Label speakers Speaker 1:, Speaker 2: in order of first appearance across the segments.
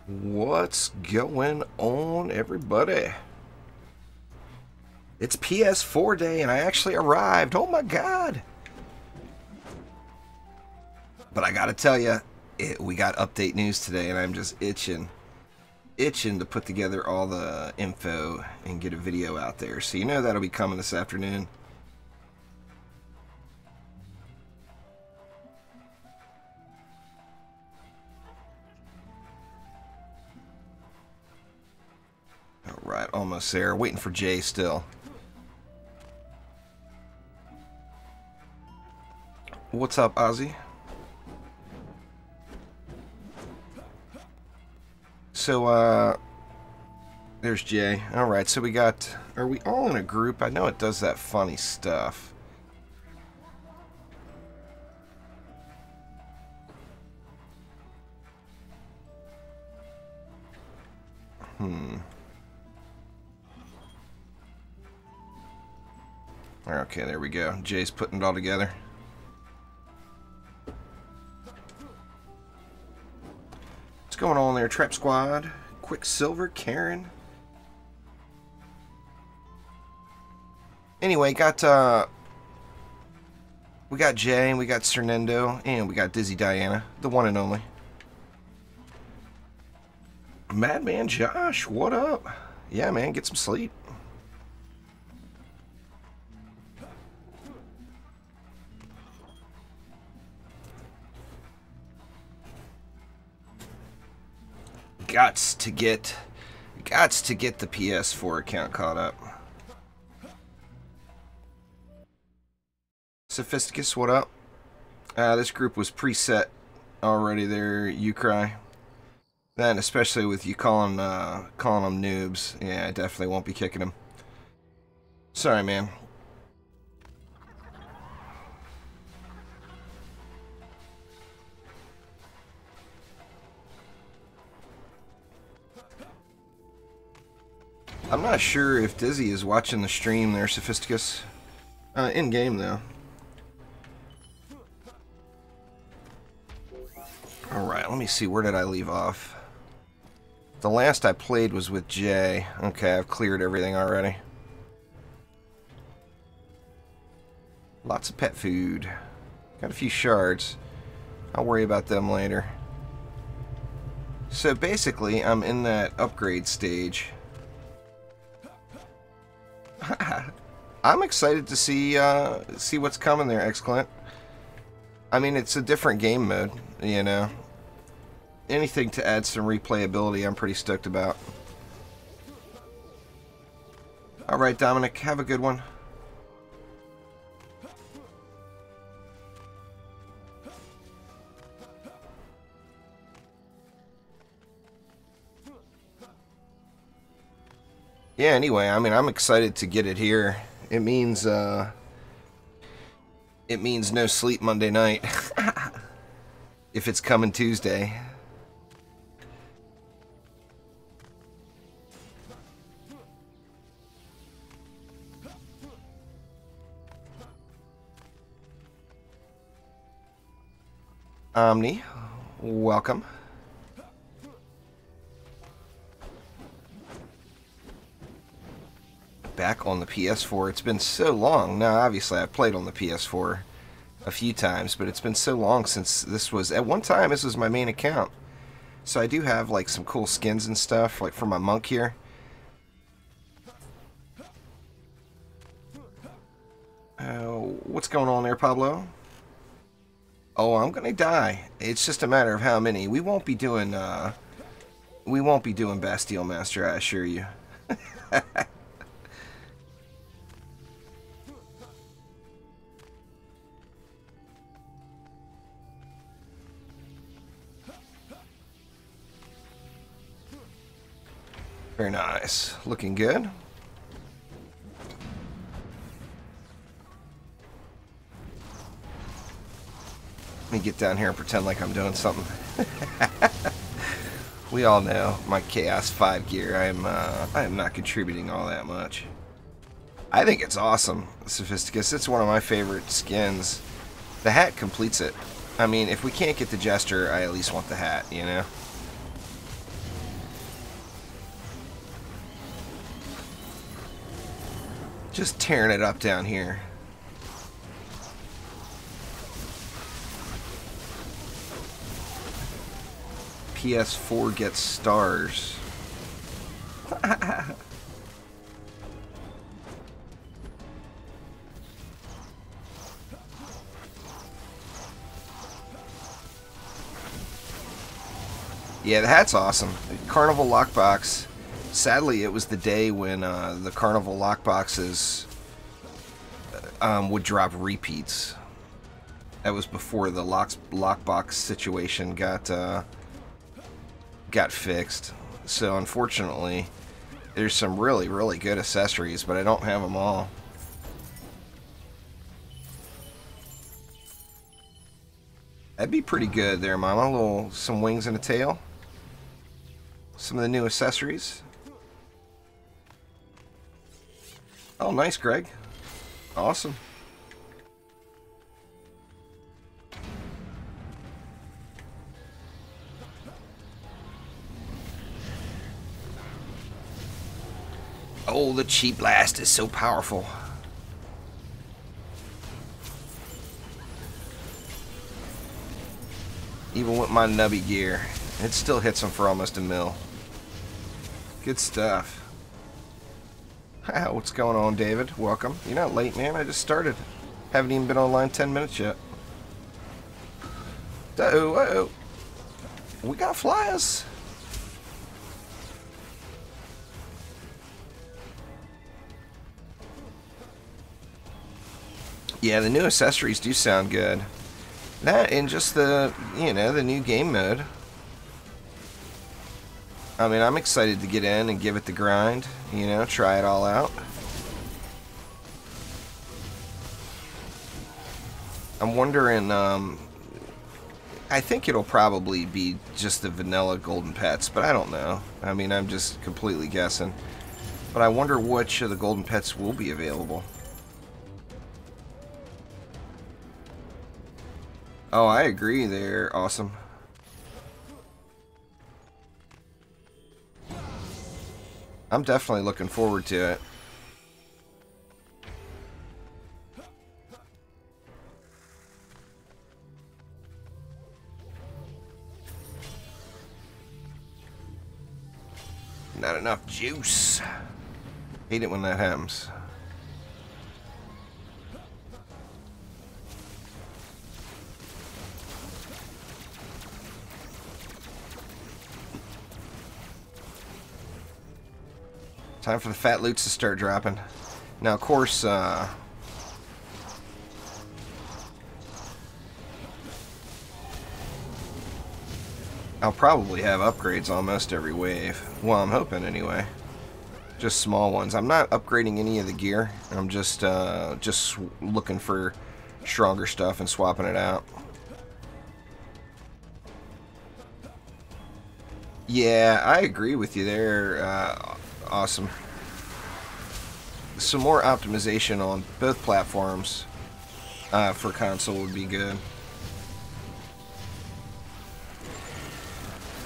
Speaker 1: What's going on, everybody? It's PS4 day and I actually arrived. Oh my god. But I gotta tell you, we got update news today and I'm just itching to put together all the info and get a video out there. So you know that'll be coming this afternoon. Alright, almost there. Waiting for Jay still. What's up, Ozzy? So, there's Jay. Alright, so we got... Are we all in a group? I know it does that funny stuff. Okay, there we go. Jay's putting it all together. What's going on there, Trap Squad? Quicksilver, Karen. Anyway, we got Jay, and we got Cernendo, and we got Dizzy Diana, the one and only. Madman Josh, what up? Yeah, man, get some sleep. Gots to get the PS4 account caught up. Sophisticus, what up? This group was preset already there, you cry. Then especially with you calling them noobs, yeah, I definitely won't be kicking them. Sorry, man. I'm not sure if Dizzy is watching the stream there, Sophisticus. In-game, though. Alright, let me see. Where did I leave off? The last I played was with Jay. Okay, I've cleared everything already. Lots of pet food. Got a few shards. I'll worry about them later. So basically, I'm in that upgrade stage. I'm excited to see what's coming there, X-Clint. I mean, it's a different game mode, you know. Anything to add some replayability, I'm pretty stoked about. Alright, Dominic, have a good one. Yeah, anyway, I mean, I'm excited to get it here. It means no sleep Monday night. If it's coming Tuesday. Omni, welcome. Back on the PS4. It's been so long. Now, obviously, I've played on the PS4 a few times, but it's been so long since this was... At one time, this was my main account. So I do have, like, some cool skins and stuff, like for my monk here. What's going on there, Pablo? Oh, I'm gonna die. It's just a matter of how many. We won't be doing Bastille Master, I assure you. Very nice. Looking good. Let me get down here and pretend like I'm doing something. We all know my Chaos 5 gear. I am not contributing all that much. I think it's awesome, Sophisticus. It's one of my favorite skins. The hat completes it. I mean, if we can't get the Jester, I at least want the hat, you know? Just tearing it up down here. PS4 gets stars. Yeah, the hat's awesome. Carnival lockbox. Sadly, it was the day when the Carnival lockboxes would drop repeats. That was before the lockbox situation got fixed. So unfortunately, there's some really, really good accessories, but I don't have them all. That'd be pretty good there, Mama. Some wings and a tail. Some of the new accessories. Oh, nice, Greg. Awesome. Oh, the Chi Blast is so powerful. Even with my nubby gear, it still hits them for almost a mil. Good stuff. What's going on, David? Welcome. You're not late, man. I just started. Haven't even been online 10 minutes yet. Uh-oh, uh-oh. We got flyers. Yeah, the new accessories do sound good. That and just the, you know, the new game mode. I mean, I'm excited to get in and give it the grind, you know, try it all out. I'm wondering, I think it'll probably be just the vanilla golden pets, but I don't know. I mean, I'm just completely guessing. But I wonder which of the golden pets will be available. Oh, I agree. They're awesome. I'm definitely looking forward to it. Not enough juice. Hate it when that happens. Time for the fat loots to start dropping. Now, of course, I'll probably have upgrades almost every wave. Well, I'm hoping anyway. Just small ones. I'm not upgrading any of the gear. I'm just looking for stronger stuff and swapping it out. Yeah, I agree with you there. Awesome. Some more optimization on both platforms for console would be good.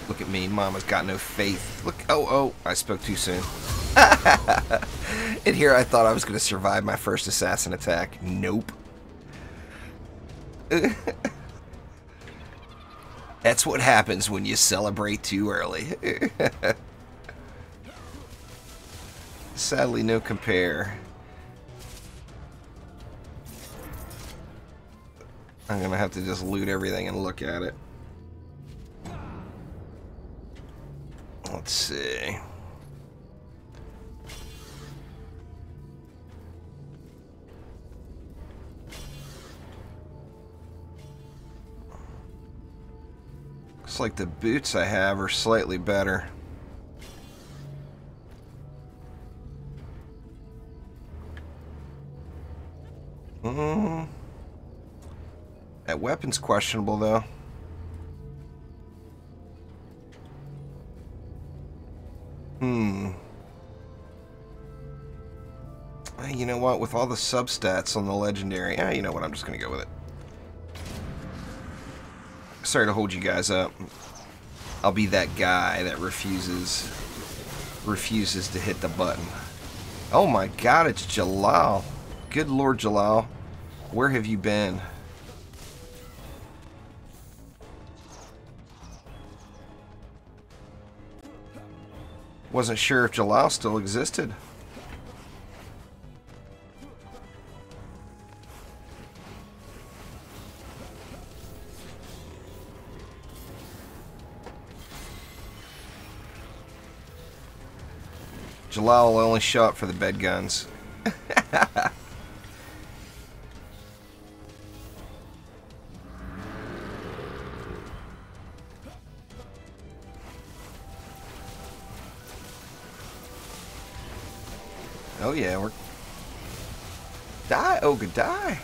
Speaker 1: Look at me, Mama's got no faith. Look, oh, I spoke too soon. In here I thought I was going to survive my first assassin attack. Nope. That's what happens when you celebrate too early. Sadly, no compare. I'm going to have to just loot everything and look at it. Let's see. Looks like the boots I have are slightly better. That weapon's questionable, though. You know what? With all the substats on the legendary, you know what? I'm just going to go with it. Sorry to hold you guys up. I'll be that guy that refuses to hit the button. Oh my god, it's Jalal. Good Lord, Jalal. Where have you been? Wasn't sure if Jalal still existed. Jalal will only show up for the bed guns. Oh yeah, we're... Die, Ogre, die!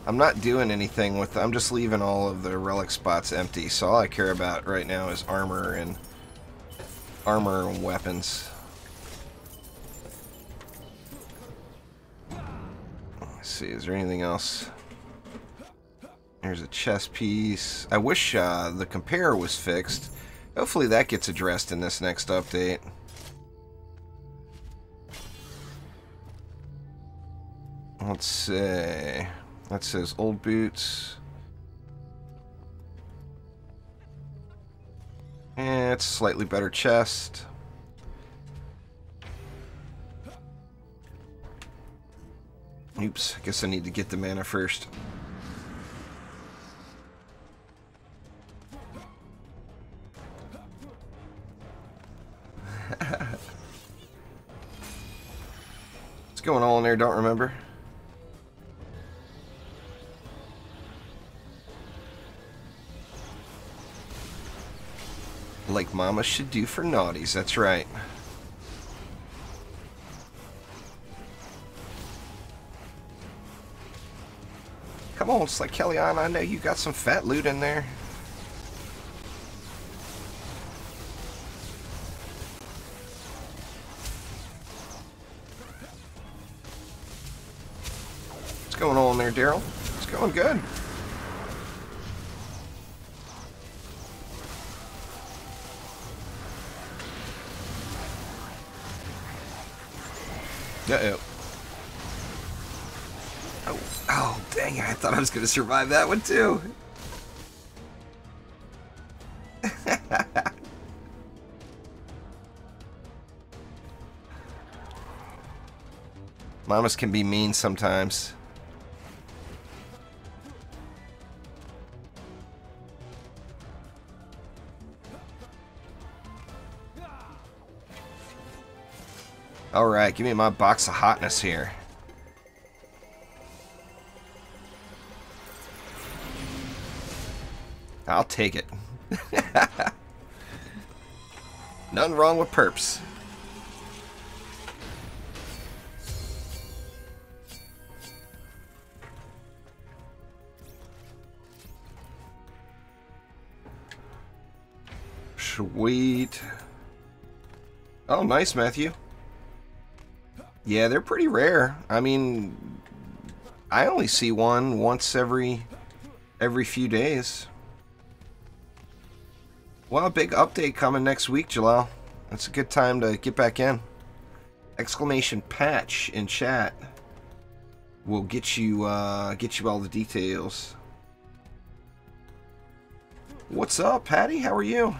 Speaker 1: I'm not doing anything with... I'm just leaving all of the relic spots empty, so all I care about right now is armor and weapons. Let's see, is there anything else? There's a chess piece. I wish the compare was fixed. Hopefully that gets addressed in this next update. Let's see. That says old boots. And it's a slightly better chest. Oops, I guess I need to get the mana first. What's going on there? Don't remember. Like mama should do for naughties, that's right. Come on, it's like Kellyanne, I know you got some fat loot in there. What's going on there, Daryl? It's going good. Uh-oh. Oh, dang it. I thought I was going to survive that one, too. Mamas can be mean sometimes. Alright, give me my box of hotness here. I'll take it. Nothing wrong with perps. Sweet. Oh, nice, Matthew. Yeah, they're pretty rare. I mean, I only see one once every few days. Well, a big update coming next week, Jalal. That's a good time to get back in. Exclamation patch in chat will get you all the details. What's up, Patty? How are you?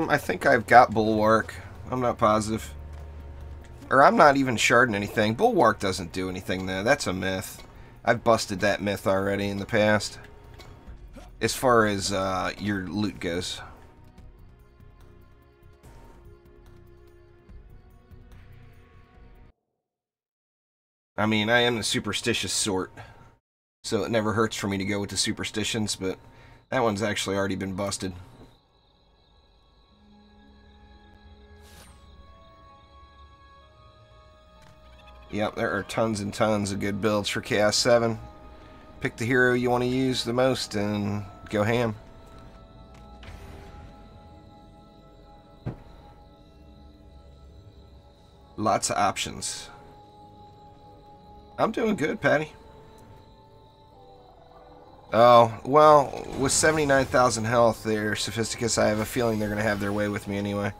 Speaker 1: I think I've got Bulwark. I'm not positive. Or I'm not even sharding anything. Bulwark doesn't do anything though. That's a myth. I've busted that myth already in the past. As far as your loot goes. I mean, I am the superstitious sort. So it never hurts for me to go with the superstitions, but that one's actually already been busted. Yep, there are tons and tons of good builds for Chaos 7. Pick the hero you want to use the most and Go ham. Lots of options. I'm doing good, Patty. Oh, well, with 79,000 health there, Sophisticus, I have a feeling they're going to have their way with me anyway.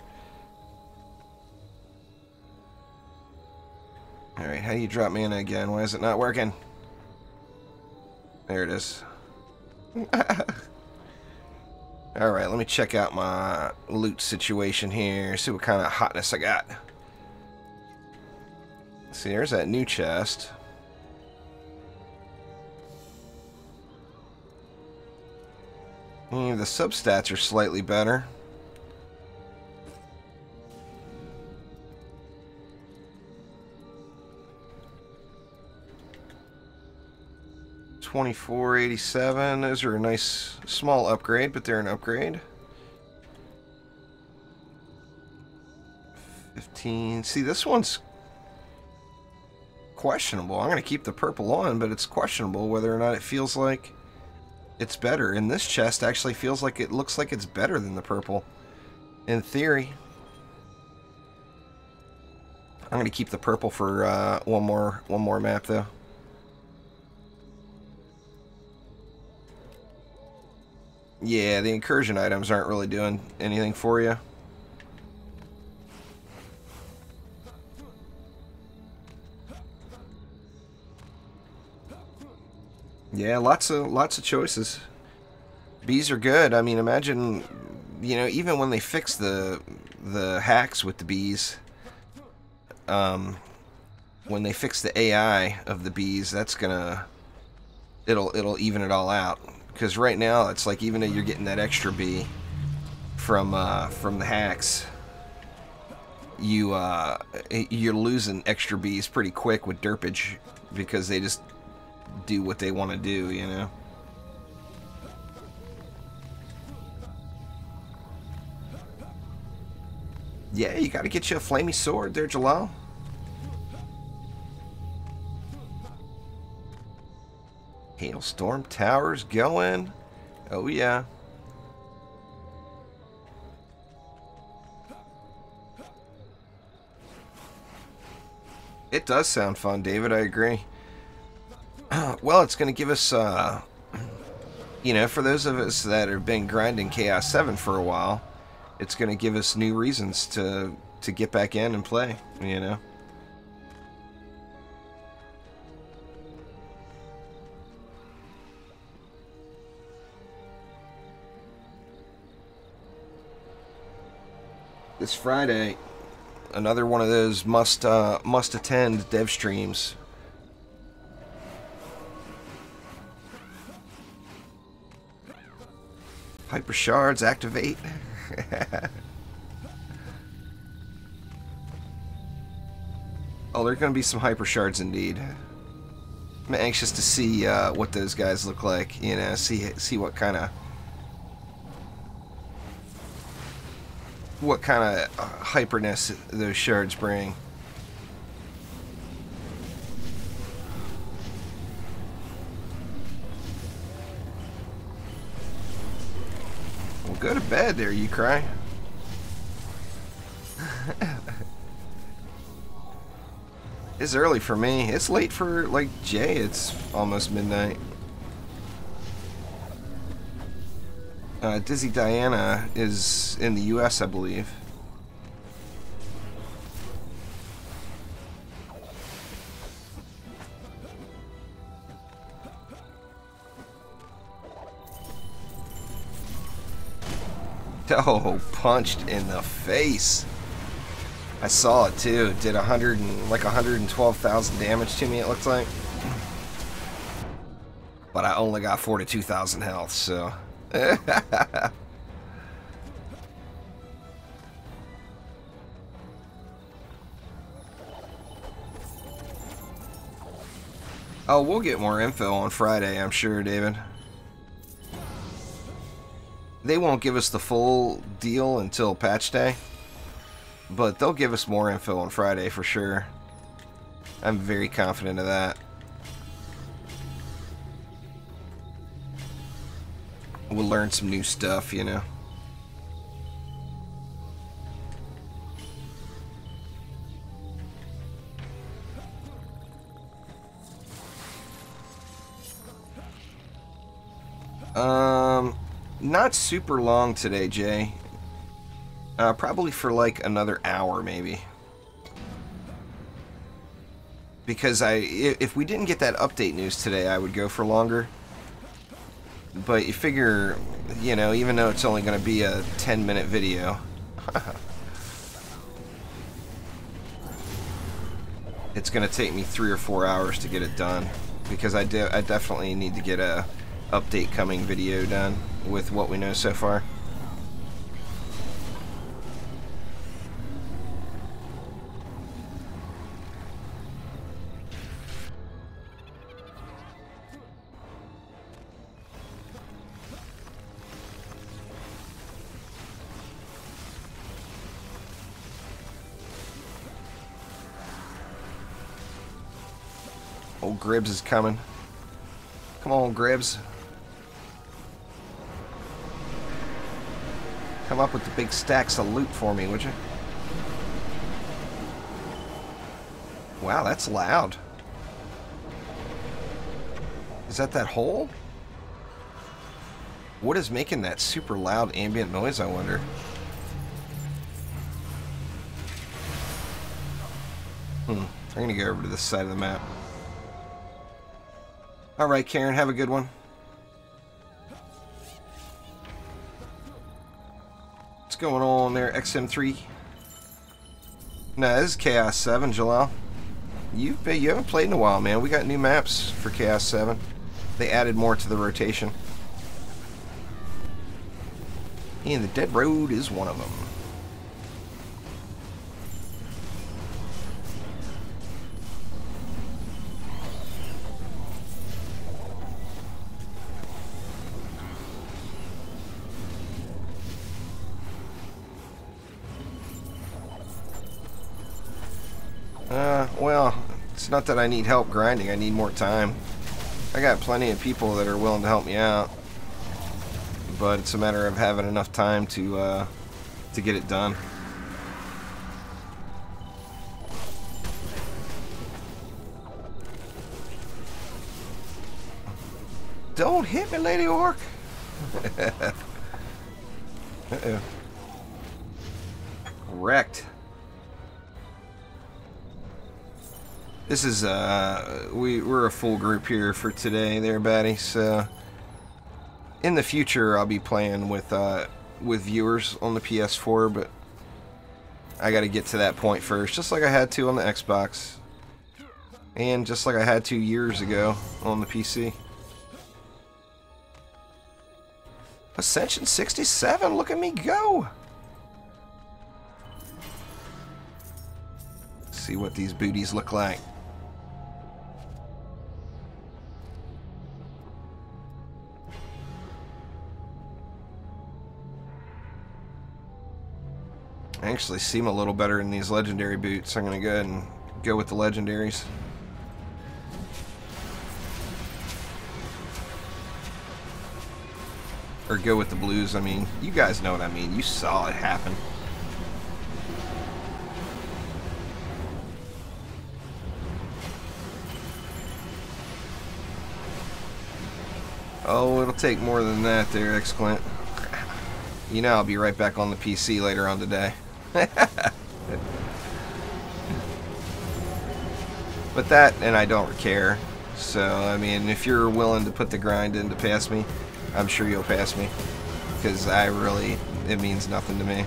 Speaker 1: Alright, how do you drop mana again? Why is it not working? There it is. Alright, let me check out my loot situation here, see what kind of hotness I got. See, there's that new chest. The substats are slightly better. $24.87. Those are a nice small upgrade, but they're an upgrade. 15. See, this one's questionable. I'm going to keep the purple on, but it's questionable whether or not it feels like it's better. And this chest actually feels like it looks like it's better than the purple. In theory. I'm going to keep the purple for one more map, though. Yeah, the incursion items aren't really doing anything for you. Yeah, lots of choices. Bees are good. I mean, imagine, you know, even when they fix the hacks with the bees, when they fix the AI of the bees, that's gonna it'll even it all out. Because right now it's like even though you're getting that extra bee from the hacks, you're losing extra bees pretty quick with derpage because they just do what they want to do, you know. Yeah, you gotta get you a flamey sword there, Jalal. Hailstorm Towers going. Oh yeah. It does sound fun, David, I agree. Well, it's going to give us, you know, for those of us that have been grinding Chaos 7 for a while, it's going to give us new reasons to get back in and play, you know. This Friday, another one of those must attend dev streams. Hyper shards activate. Oh, there are going to be some hyper shards indeed. I'm anxious to see what those guys look like. You know, see what kind of hyperness those shards bring. Well, go to bed there, you cry. It's early for me. It's late for, like, Jay. It's almost midnight. Dizzy Diana is in the US, I believe. Oh, punched in the face. I saw it too. It did 112,000 damage to me, it looks like. But I only got 42,000 health, so. Oh, we'll get more info on Friday, I'm sure, David. They won't give us the full deal until patch day, but they'll give us more info on Friday for sure. I'm very confident of that. we'll learn some new stuff, you know. Not super long today, Jay. Probably for like another hour, maybe. Because if we didn't get that update news today, I would go for longer. But you figure, you know, even though it's only going to be a 10-minute video, it's going to take me 3 or 4 hours to get it done. Because I definitely need to get a update coming video done with what we know so far. Old Gribbs is coming. Come on, Gribbs. Come up with the big stacks of loot for me, would you? Wow, that's loud. Is that hole? What is making that super loud ambient noise, I wonder? I'm gonna go over to this side of the map. Alright, Karen, have a good one. What's going on there, XM3? No, this is Chaos 7, Jalal. You haven't played in a while, man. We got new maps for Chaos 7. They added more to the rotation. And the Dead Road is one of them. Well, it's not that I need help grinding, I need more time. I got plenty of people that are willing to help me out, but it's a matter of having enough time to get it done. Don't hit me, Lady Orc! Uh-oh. Wrecked. This is, we're a full group here for today there, Batty, so in the future I'll be playing with viewers on the PS4, but I gotta get to that point first, just like I had to on the Xbox, and just like I had to years ago on the PC. Ascension 67, look at me go! Let's see what these booties look like. I actually seem a little better in these legendary boots. I'm going to go ahead and go with the legendaries. Or go with the blues, I mean. You guys know what I mean. You saw it happen. Oh, it'll take more than that there, X-Clint. You know I'll be right back on the PC later on today. But that, and I don't care. So, I mean, if you're willing to put the grind in to pass me, I'm sure you'll pass me. Because it means nothing to me.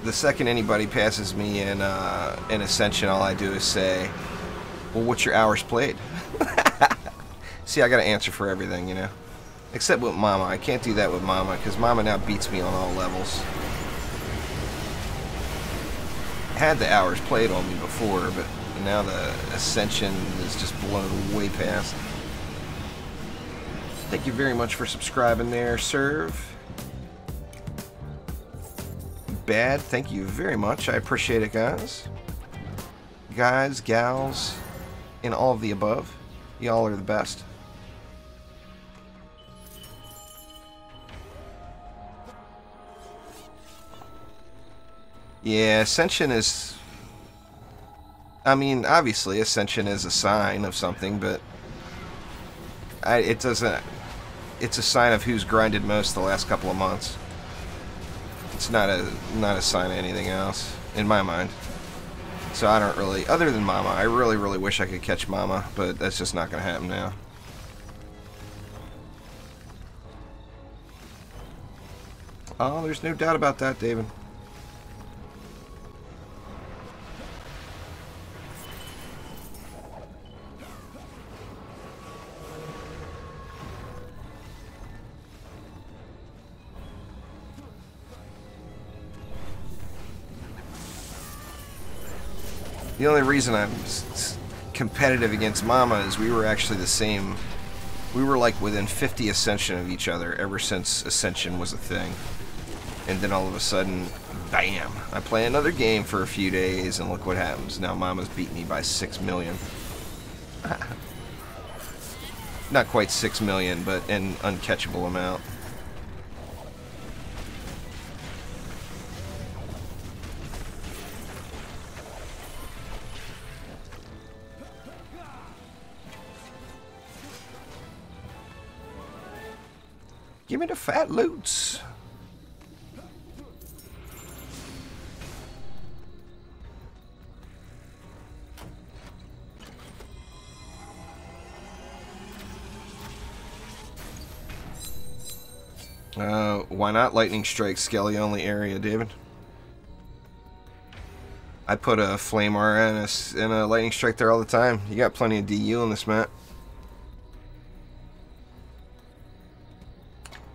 Speaker 1: The second anybody passes me in Ascension, all I do is say, well, what's your hours played? See, I gotta answer for everything, you know. Except with Mama. I can't do that with Mama, because Mama now beats me on all levels. Had the hours played on me before, but now the Ascension is just blown way past. Thank you very much for subscribing there, Serve. Bad, thank you very much. I appreciate it, guys. Guys, gals, and all of the above. Y'all are the best. Yeah, Ascension is... I mean, obviously, Ascension is a sign of something, but it doesn't... It's a sign of who's grinded most the last couple of months. It's not a sign of anything else, in my mind. So I don't really... Other than Mama, I really, really wish I could catch Mama, but that's just not going to happen now. Oh, there's no doubt about that, David. The only reason I'm competitive against Mama is we were actually the same. We were like within 50 Ascension of each other ever since Ascension was a thing. And then all of a sudden, bam! I play another game for a few days and look what happens. Now Mama's beat me by 6 million. Not quite 6 million, but an uncatchable amount. Give me the fat loots. Why not Lightning Strike Skelly only area, David? I put a Flame Aura and a Lightning Strike there all the time. You got plenty of DU on this map.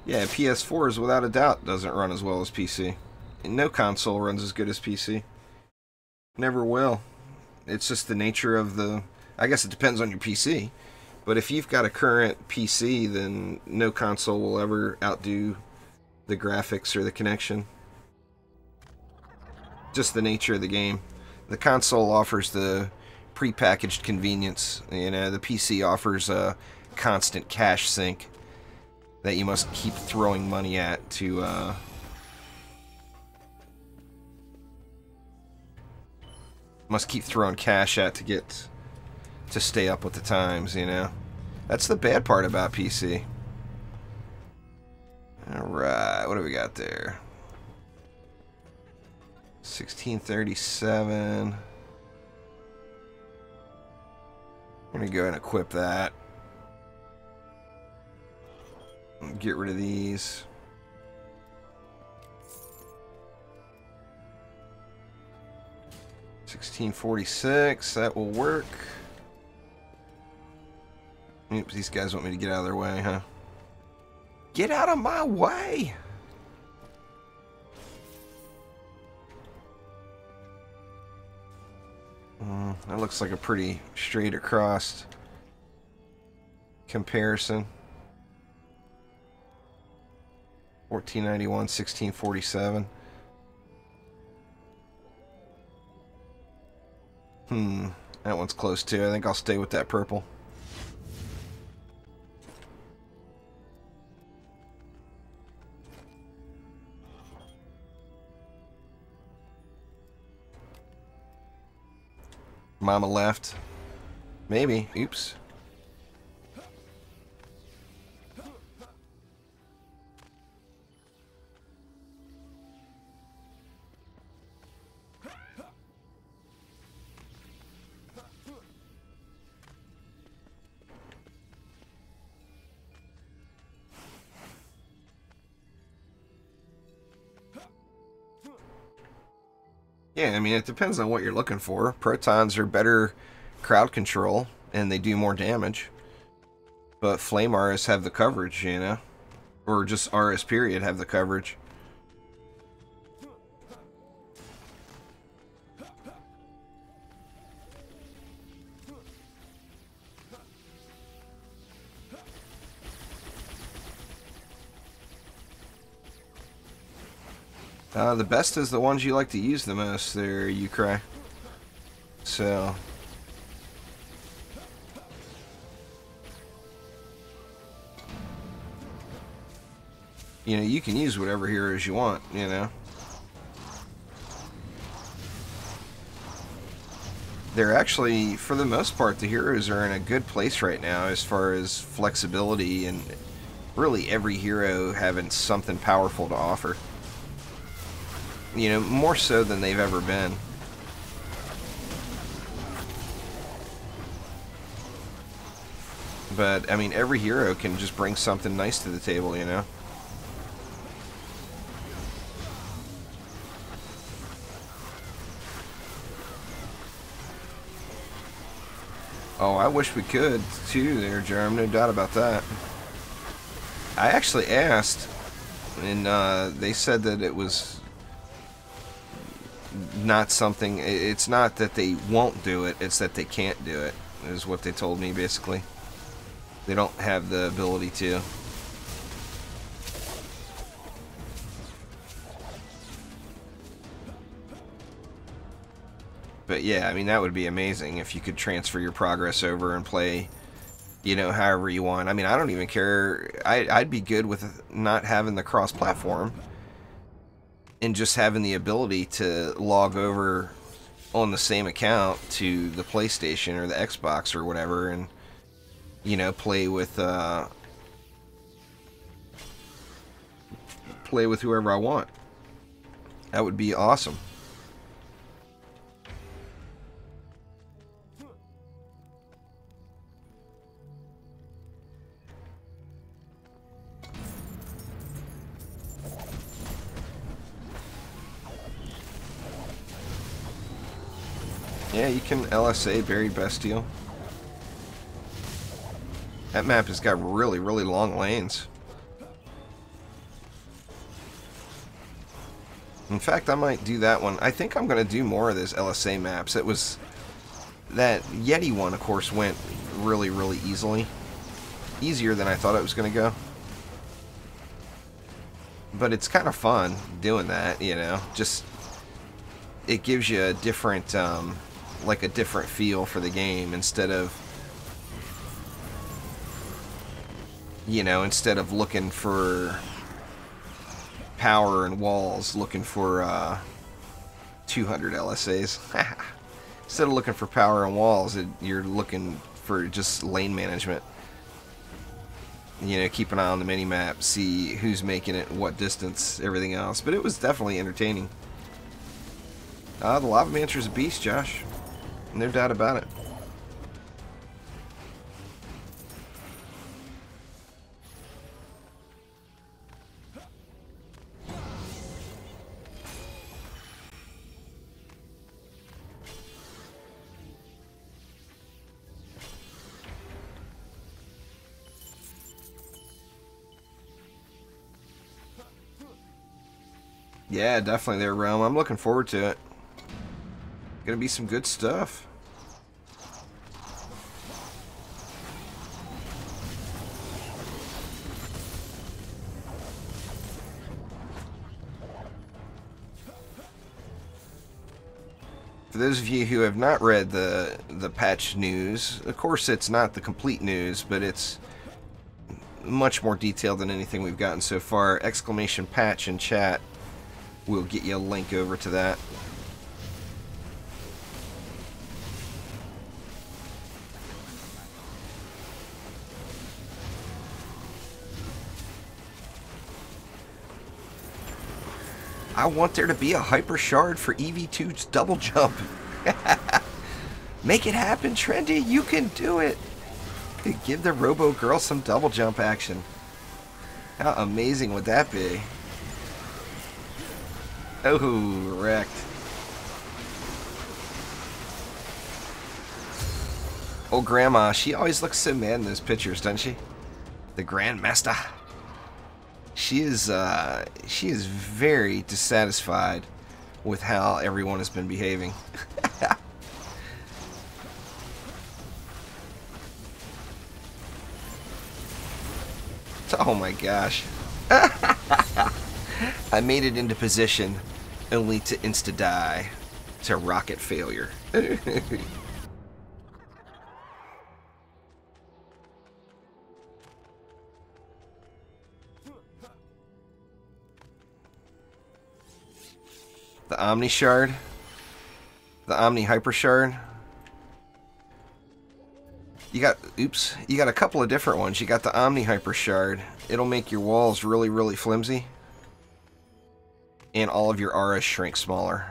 Speaker 1: Yeah, PS4 is without a doubt doesn't run as well as PC. And no console runs as good as PC. Never will. It's just the nature of the... I guess it depends on your PC. But if you've got a current PC, then no console will ever outdo the graphics or the connection. Just the nature of the game. The console offers the prepackaged convenience. You know, the PC offers a constant cash sink that you must keep throwing money at to must keep throwing cash at to get to stay up with the times, you know. That's the bad part about PC. Alright, what do we got there? 1637. I'm gonna go ahead and equip that. Get rid of these. $16.46, that will work. Oops, these guys want me to get out of their way, huh? Get out of my way! That looks like a pretty straight across comparison. 1491, 1647. That one's close too. I think I'll stay with that purple. Mama left. Maybe. Oops. Yeah, I mean, it depends on what you're looking for. Protons are better crowd control, and they do more damage. But Flame Auras have the coverage, you know? Or just Auras period have the coverage. The best is the ones you like to use the most there, you cry. So... you know, you can use whatever heroes you want, you know. They're actually, for the most part, the heroes are in a good place right now as far as flexibility and really every hero having something powerful to offer. You know, more so than they've ever been. But, I mean, every hero can just bring something nice to the table, you know? Oh, I wish we could, too, there, Jerem. No doubt about that. I actually asked, and they said that it was not something... It's not that they won't do it, it's that they can't do it, is what they told me, basically. They don't have the ability to. But yeah, I mean, that would be amazing if you could transfer your progress over and play, you know, however you want. I mean, I don't even care. I'd be good with not having the cross-platform and just having the ability to log over on the same account to the PlayStation or the Xbox or whatever and, you know, play with whoever I want. That would be awesome. Yeah, you can LSA Buried Bestial. That map has got really, really long lanes. In fact, I might do that one. I think I'm going to do more of those LSA maps. It was... That Yeti one, of course, went really, really easily. Easier than I thought it was going to go. But it's kind of fun doing that, you know. Just... It gives you a different... like a different feel for the game instead of, you know, instead of looking for power and walls, looking for 200 LSAs. Instead of looking for power and walls, you're looking for just lane management. You know, keep an eye on the mini-map, see who's making it, what distance, everything else. But it was definitely entertaining. The Lava Mancer's a beast, Josh. No doubt about it. Yeah, definitely there, Realm. I'm looking forward to it. Gonna be some good stuff. For those of you who have not read the patch news, of course it's not the complete news, but it's much more detailed than anything we've gotten so far. Exclamation patch in chat. We'll get you a link over to that. I want there to be a hyper shard for EV2's double jump. Make it happen, Trendy. You can do it. Give the Robo Girl some double jump action. How amazing would that be? Oh, wrecked. Oh, Grandma, she always looks so mad in those pictures, doesn't she? The Grandmaster. She is very dissatisfied with how everyone has been behaving. Oh my gosh. I made it into position only to insta-die to rocket failure. The Omni Shard? The Omni Hyper Shard? You got, oops, you got a couple of different ones. You got the Omni Hyper Shard. It'll make your walls really, really flimsy. And all of your auras shrink smaller.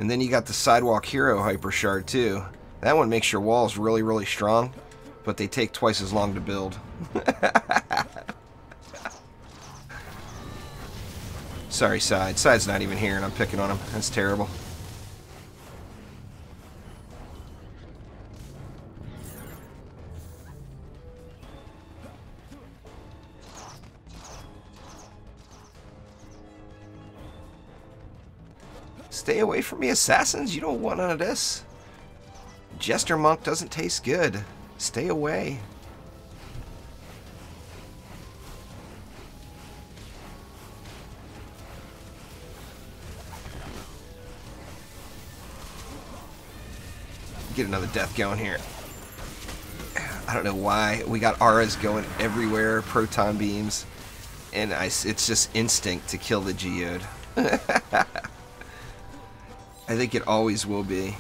Speaker 1: And then you got the Sidewalk Hero Hyper Shard too. That one makes your walls really, really strong, but they take twice as long to build. Sorry, Side. Side's not even here and I'm picking on him. That's terrible. Stay away from me, assassins. You don't want none of this. Jester Monk doesn't taste good. Stay away. Get another death going here. I don't know why. We got auras going everywhere, proton beams, and it's just instinct to kill the geode. I think it always will be.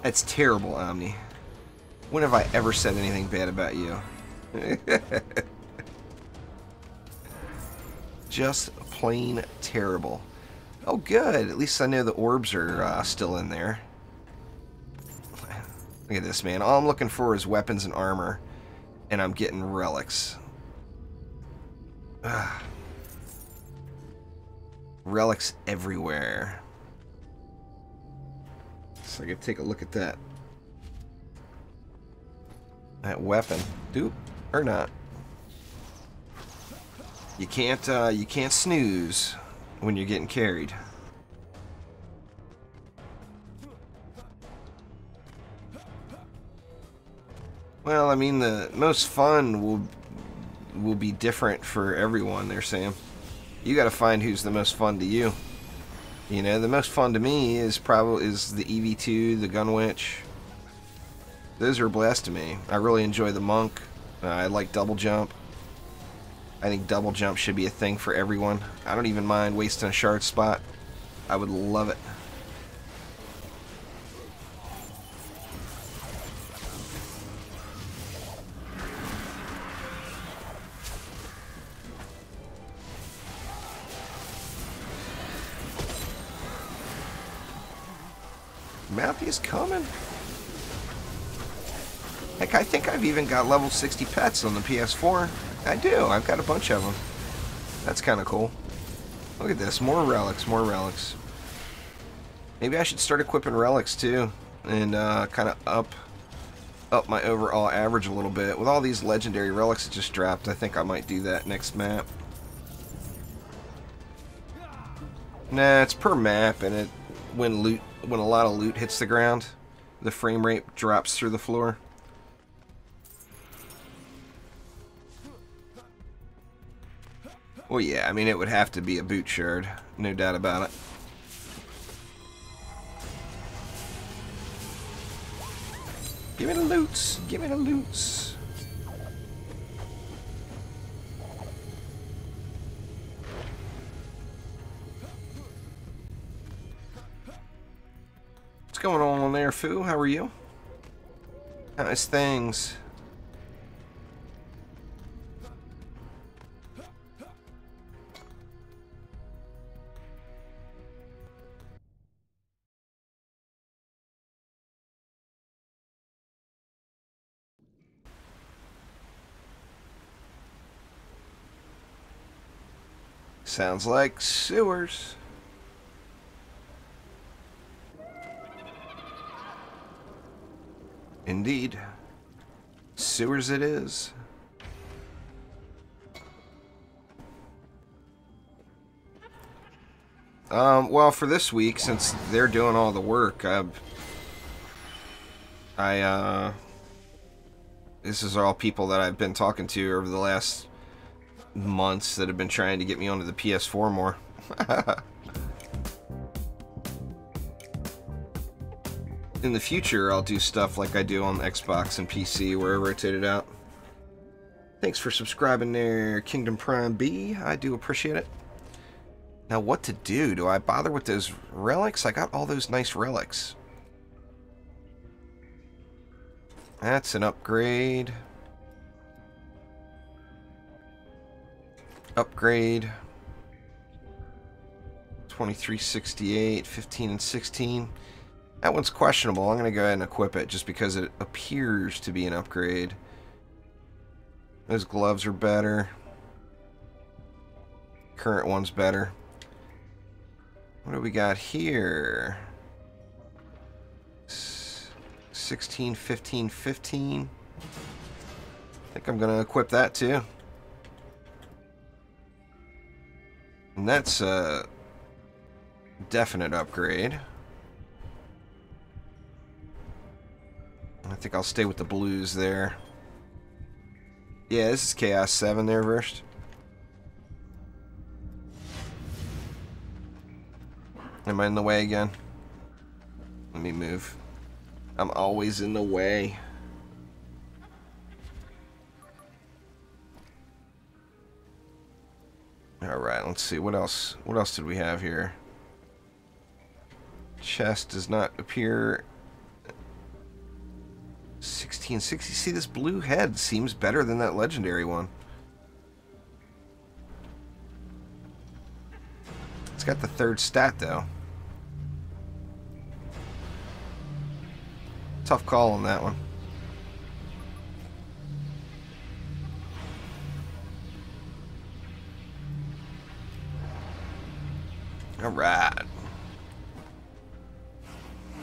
Speaker 1: That's terrible, Omni. When have I ever said anything bad about you? Just plain terrible. Oh, good. At least I know the orbs are still in there. Look at this, man. All I'm looking for is weapons and armor, and I'm getting relics. Ugh. Relics everywhere. So I gotta take a look at that. That weapon. Dupe or not. You can't snooze when you're getting carried. Well, I mean, the most fun will be different for everyone there, Sam. You got to find who's the most fun to you. You know, the most fun to me is the EV2, the gun winch. Those are a blast to me. I really enjoy the monk. I like double jump. I think double jump should be a thing for everyone. I don't even mind wasting a shard spot. I would love it. Matthew's coming. Heck, I think I've even got level 60 pets on the PS4. I do. I've got a bunch of them. That's kind of cool. Look at this. More relics. More relics. Maybe I should start equipping relics too, and kind of up my overall average a little bit. With all these legendary relics that just dropped, I think I might do that next map. Nah, it's per map, and when a lot of loot hits the ground, the frame rate drops through the floor. Well, yeah, I mean, it would have to be a boot shard, no doubt about it. Give me the loots. Give me the loots. What's going on there, Foo? How are you? How's things? Sounds like sewers. Indeed. Sewers it is. Well, for this week, since they're doing all the work, this is all people that I've been talking to over the last months that have been trying to get me onto the PS4 more. In the future, I'll do stuff like I do on Xbox and PC, where I rotate it out. Thanks for subscribing there, Kingdom Prime B. I do appreciate it. Now what to do? Do I bother with those relics? I got all those nice relics. That's an upgrade. Upgrade. 2368, 15 and 16. That one's questionable. I'm going to go ahead and equip it just because it appears to be an upgrade. Those gloves are better. Current one's better. What do we got here? 16, 15, 15. I think I'm going to equip that too. And that's a definite upgrade. I think I'll stay with the blues there. Yeah, this is Chaos 7 there first. Am I in the way again? Let me move. I'm always in the way. Alright, let's see. What else? What else did we have here? Chest does not appear. 1660. See, this blue head seems better than that legendary one. It's got the third stat, though. Tough call on that one. Alright.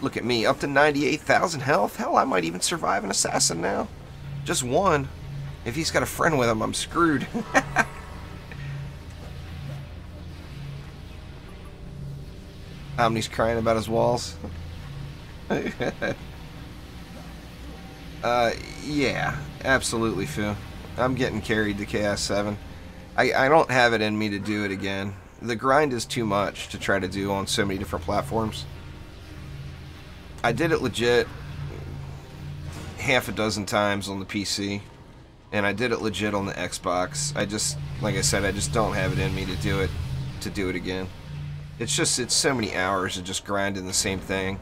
Speaker 1: Look at me, up to 98,000 health. Hell, I might even survive an assassin now. Just one. If he's got a friend with him, I'm screwed. Omni's crying about his walls. Yeah, absolutely, Fu. I'm getting carried to Chaos 7. I don't have it in me to do it again. The grind is too much to try to do on so many different platforms. I did it legit half a dozen times on the PC, and I did it legit on the Xbox. I just, like I said, I just don't have it in me to do it again. It's so many hours of just grinding the same thing.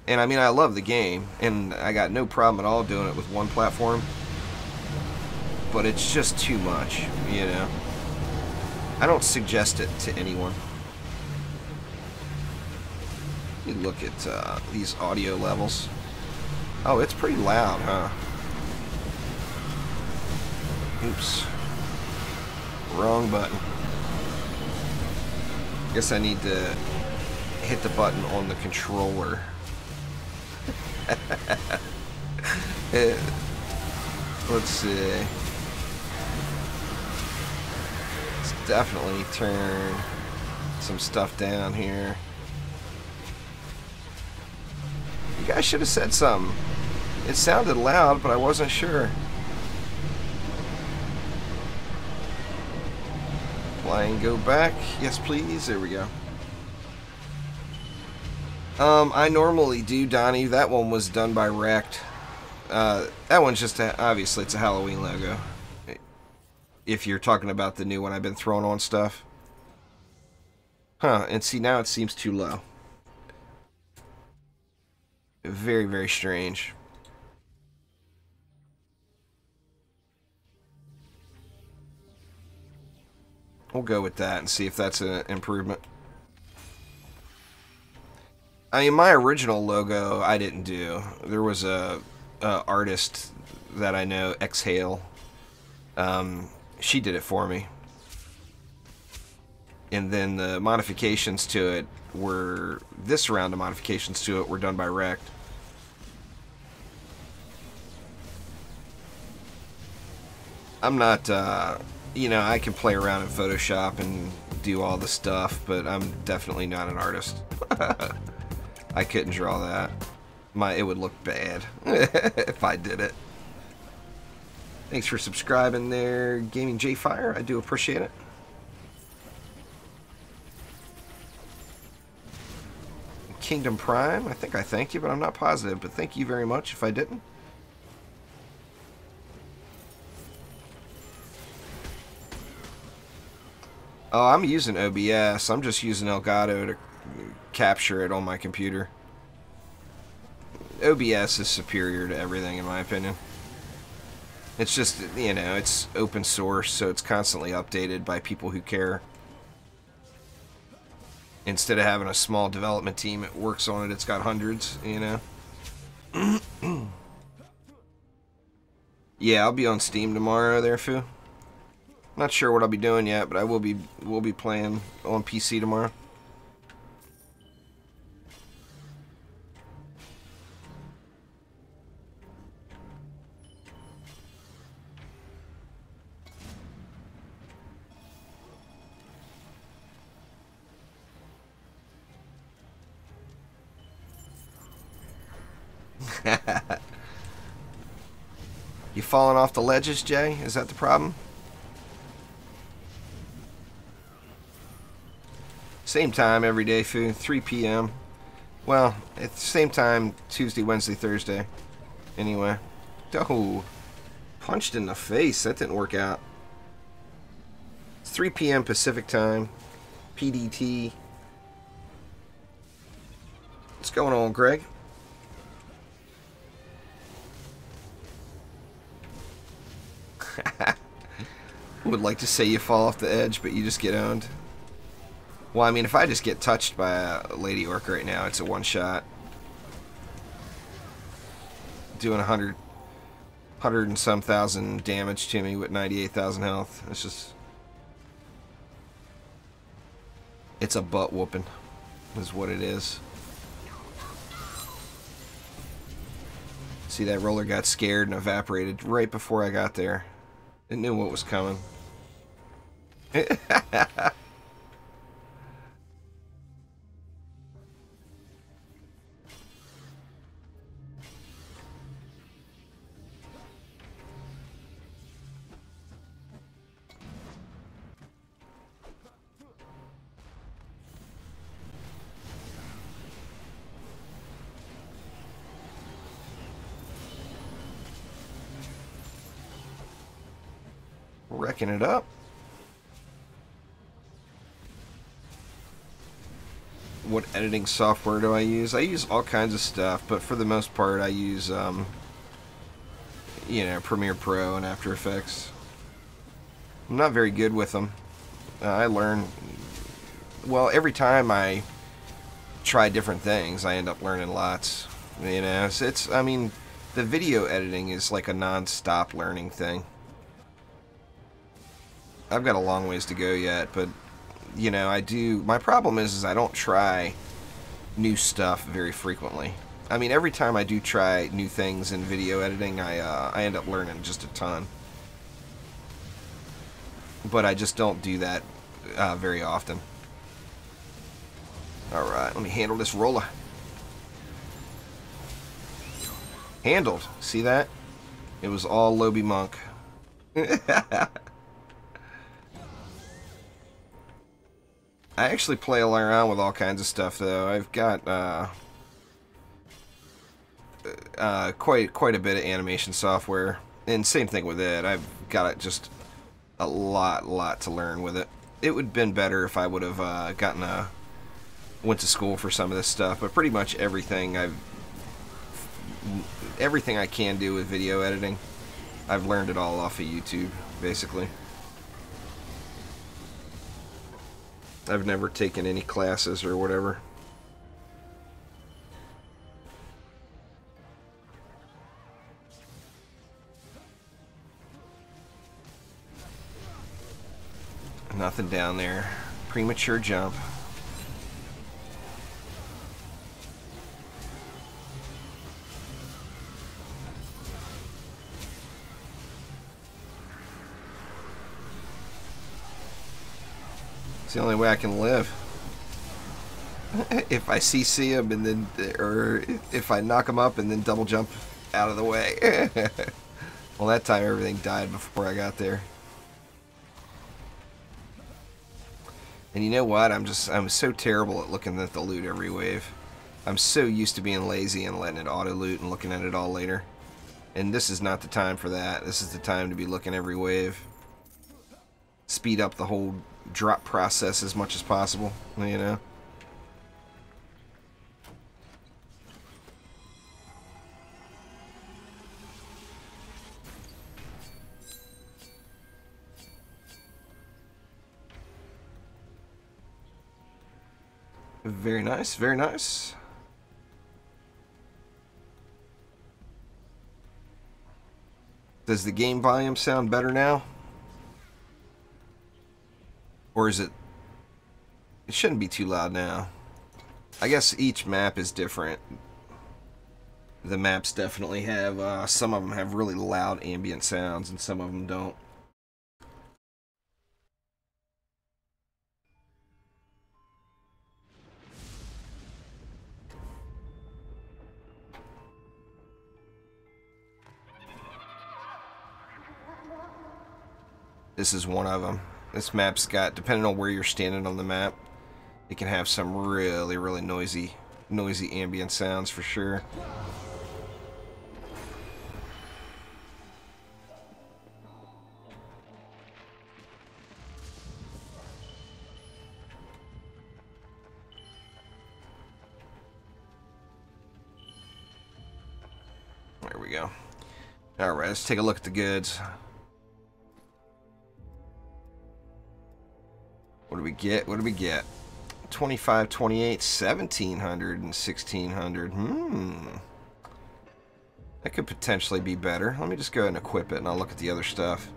Speaker 1: And I mean, I love the game, and I got no problem at all doing it with one platform, but it's just too much, you know. I don't suggest it to anyone. Let me look at these audio levels. Oh, it's pretty loud, huh? Oops. Wrong button. Guess I need to hit the button on the controller. Let's see. Let's definitely turn some stuff down here. You guys should have said something. It sounded loud, but I wasn't sure. Flying, go back. Yes, please. There we go. I normally do, Donnie. That one was done by Wrecked. That one's just, obviously, it's a Halloween logo. If you're talking about the new one I've been throwing on stuff. Huh, and see, now it seems too low. Very, very strange. We'll go with that and see if that's an improvement. I mean, my original logo I didn't do. There was a artist that I know, Exhale. She did it for me. And then the modifications to it were, this round of modifications to it were done by Wrecked. I'm not, you know, I can play around in Photoshop and do all the stuff, but I'm definitely not an artist. I couldn't draw that. It would look bad if I did it. Thanks for subscribing there, Gaming J Fire. I do appreciate it. Kingdom Prime, I think I thanked you, but I'm not positive. But thank you very much if I didn't. Oh, I'm using OBS. I'm just using Elgato to capture it on my computer. OBS is superior to everything, in my opinion. It's just, you know, it's open source, so it's constantly updated by people who care. Instead of having a small development team that works on it, it's got hundreds, you know. Yeah, I'll be on Steam tomorrow there, Foo. Not sure what I'll be doing yet, but we'll be playing on PC tomorrow. You falling off the ledges, Jay? Is that the problem? Same time every day, Foo. 3 p.m. Well, at the same time Tuesday, Wednesday, Thursday. Anyway. Oh, punched in the face. That didn't work out. It's 3 p.m. Pacific time. PDT. What's going on, Greg? Would like to say you fall off the edge, but you just get owned. Well, I mean, if I just get touched by a lady orc right now, it's a one-shot. Doing 100 and some thousand damage to me with 98,000 health. It's just... It's a butt whooping, is what it is. See, that roller got scared and evaporated right before I got there. It knew what was coming. Wrecking it up. What editing software do I use? I use all kinds of stuff, but for the most part I use you know, Premiere Pro and After Effects. I'm not very good with them. I learn, well, every time I try different things I end up learning lots, you know. It's I mean, the video editing is like a non-stop learning thing. I've got a long ways to go yet, but you know, I do. My problem is I don't try new stuff very frequently. I mean, every time I do try new things in video editing, I end up learning just a ton. But I just don't do that very often. All right, let me handle this roller. Handled. See that? It was all Lobby Monk. I actually play around with all kinds of stuff, though. I've got quite a bit of animation software, and same thing with it. I've got just a lot to learn with it. It would have been better if I would have went to school for some of this stuff, but pretty much everything I can do with video editing, I've learned it all off of YouTube, basically. I've never taken any classes or whatever. Nothing down there. Premature jump. It's the only way I can live. If I CC him and then, or if I knock him up and then double jump out of the way. Well, that time everything died before I got there. And you know what? I'm so terrible at looking at the loot every wave. I'm so used to being lazy and letting it auto loot and looking at it all later. And this is not the time for that. This is the time to be looking every wave. Speed up the whole drop process as much as possible, you know. Very nice, very nice. Does the game volume sound better now? Or is it... It shouldn't be too loud now. I guess each map is different. The maps definitely have... some of them have really loud ambient sounds and some of them don't. This is one of them. This map's got, depending on where you're standing on the map, it can have some really, really noisy ambient sounds for sure. There we go. Alright, let's take a look at the goods. What do we get? What do we get? 25, 28, 1700, and 1600. That could potentially be better. Let me just go ahead and equip it, and I'll look at the other stuff.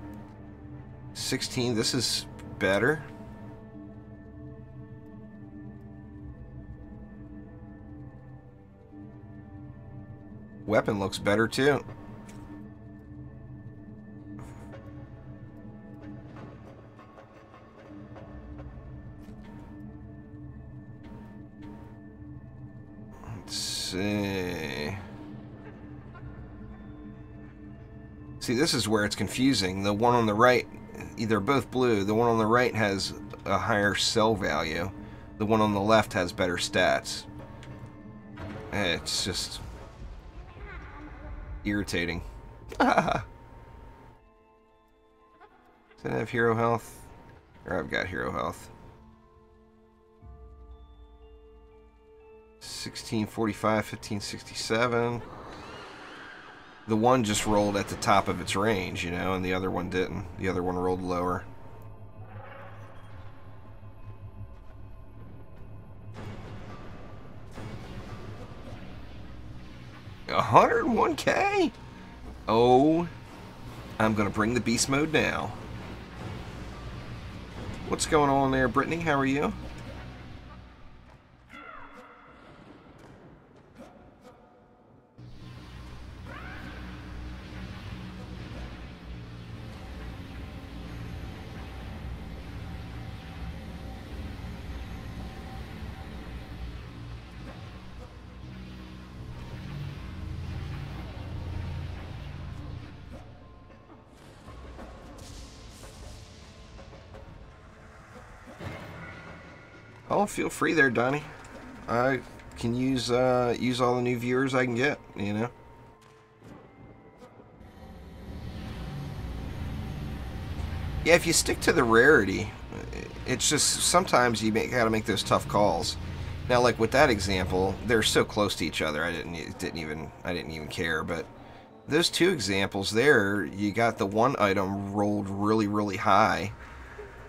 Speaker 1: 16, this is better. Weapon looks better, too. See, this is where it's confusing. The one on the right, they're both blue. The one on the right has a higher sell value. The one on the left has better stats. It's just irritating. Does it have hero health? Or I've got hero health. 1645, 1567. The one just rolled at the top of its range, you know, and the other one didn't. The other one rolled lower. $101K? Oh, I'm gonna bring the beast mode now. What's going on there, Brittany? How are you? Oh, feel free there, Donnie. I can use all the new viewers I can get, you know. Yeah, if you stick to the rarity, it's just sometimes you gotta make those tough calls. Now, like with that example, they're so close to each other. I didn't even care. But those two examples there, you got the one item rolled really, really high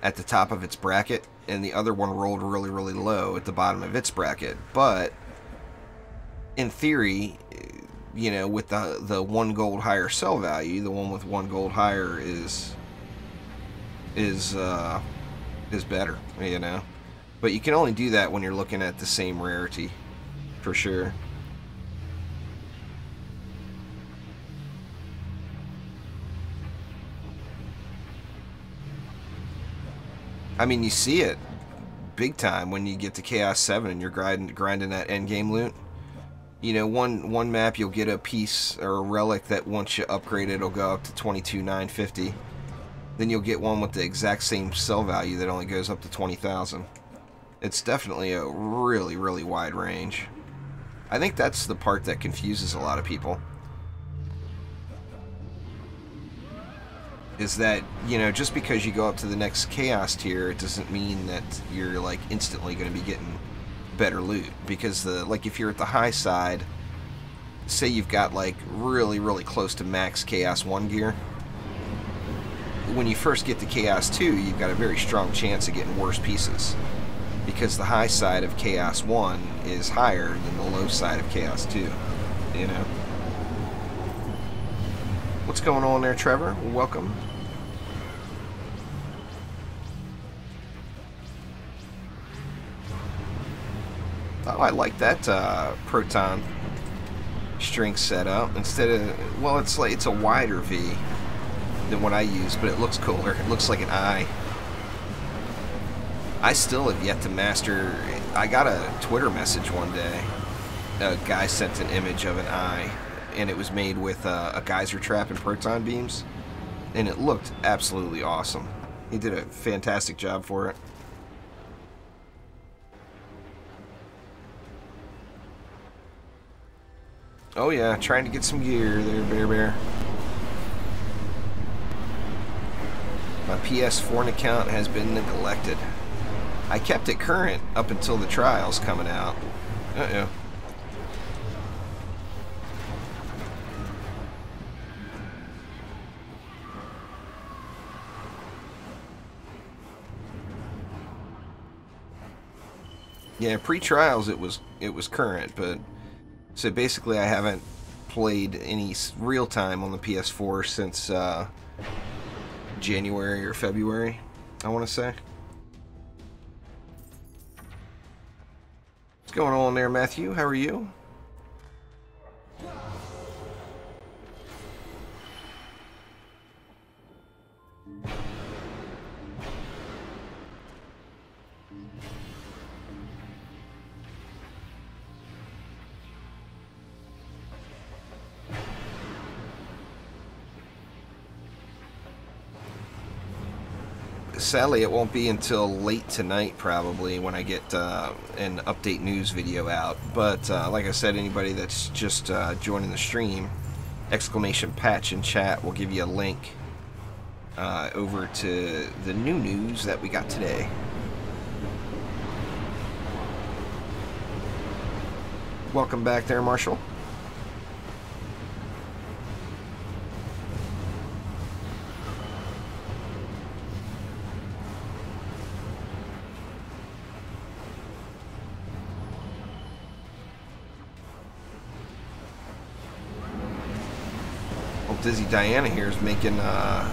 Speaker 1: at the top of its bracket, and the other one rolled really, really low at the bottom of its bracket. But in theory, you know, with the 1 gold higher sell value, the one with 1 gold higher is better, you know. But you can only do that when you're looking at the same rarity, for sure. I mean, you see it big time when you get to Chaos 7 and you're grinding that endgame loot. You know, one map you'll get a piece or a relic that once you upgrade it will go up to 22,950. Then you'll get one with the exact same sell value that only goes up to 20,000. It's definitely a really, really wide range. I think that's the part that confuses a lot of people. is that, you know, just because you go up to the next chaos tier, it doesn't mean that you're like instantly going to be getting better loot. Because like if you're at the high side, say you've got like really close to max chaos 1 gear, when you first get to chaos 2, you've got a very strong chance of getting worse pieces, because the high side of chaos 1 is higher than the low side of chaos 2, you know. What's going on there, Trevor? Welcome. Oh, I like that proton strength setup. Instead of, well, it's a wider V than what I use, but it looks cooler. It looks like an eye. I still have yet to master. I got a Twitter message one day. A guy sent an image of an eye, and it was made with a geyser trap and proton beams, and it looked absolutely awesome. He did a fantastic job for it. Oh yeah, trying to get some gear there, Bear. My PS4 account has been neglected. I kept it current up until the trials coming out. Uh-oh. Yeah, pre-trials it was current, but so basically I haven't played any real time on the PS4 since January or February, I want to say. What's going on there, Matthew? How are you? Sadly, it won't be until late tonight, probably, when I get an update news video out. But like I said, anybody that's just joining the stream, !patch in chat will give you a link over to the new news that we got today. Welcome back there, Marshall. Dizzy Diana here is making the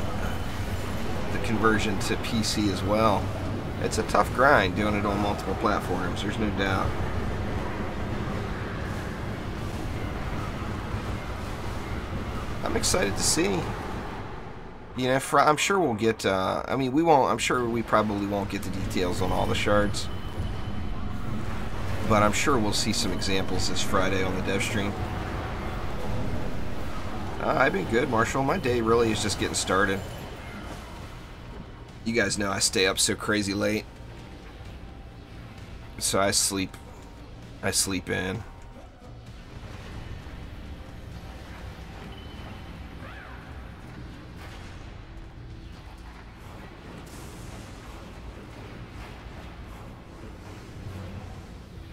Speaker 1: conversion to PC as well. It's a tough grind doing it on multiple platforms, there's no doubt. I'm excited to see. You know, I'm sure we'll get, I mean, we won't, I'm sure we probably won't get the details on all the shards. But I'm sure we'll see some examples this Friday on the dev stream. I've been good, Marshall. My day really is just getting started. You guys know I stay up so crazy late. So I sleep in.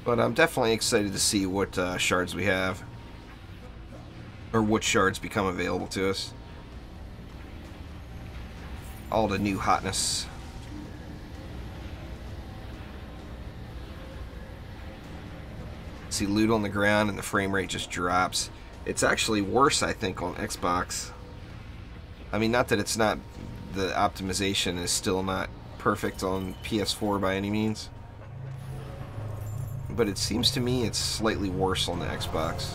Speaker 1: But I'm definitely excited to see what shards we have. Or what shards become available to us. All the new hotness. See loot on the ground and the frame rate just drops. It's actually worse, I think, on Xbox. I mean, not that it's not, the optimization is still not perfect on PS4 by any means. But it seems to me it's slightly worse on the Xbox.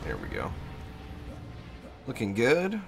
Speaker 1: There we go. Looking good.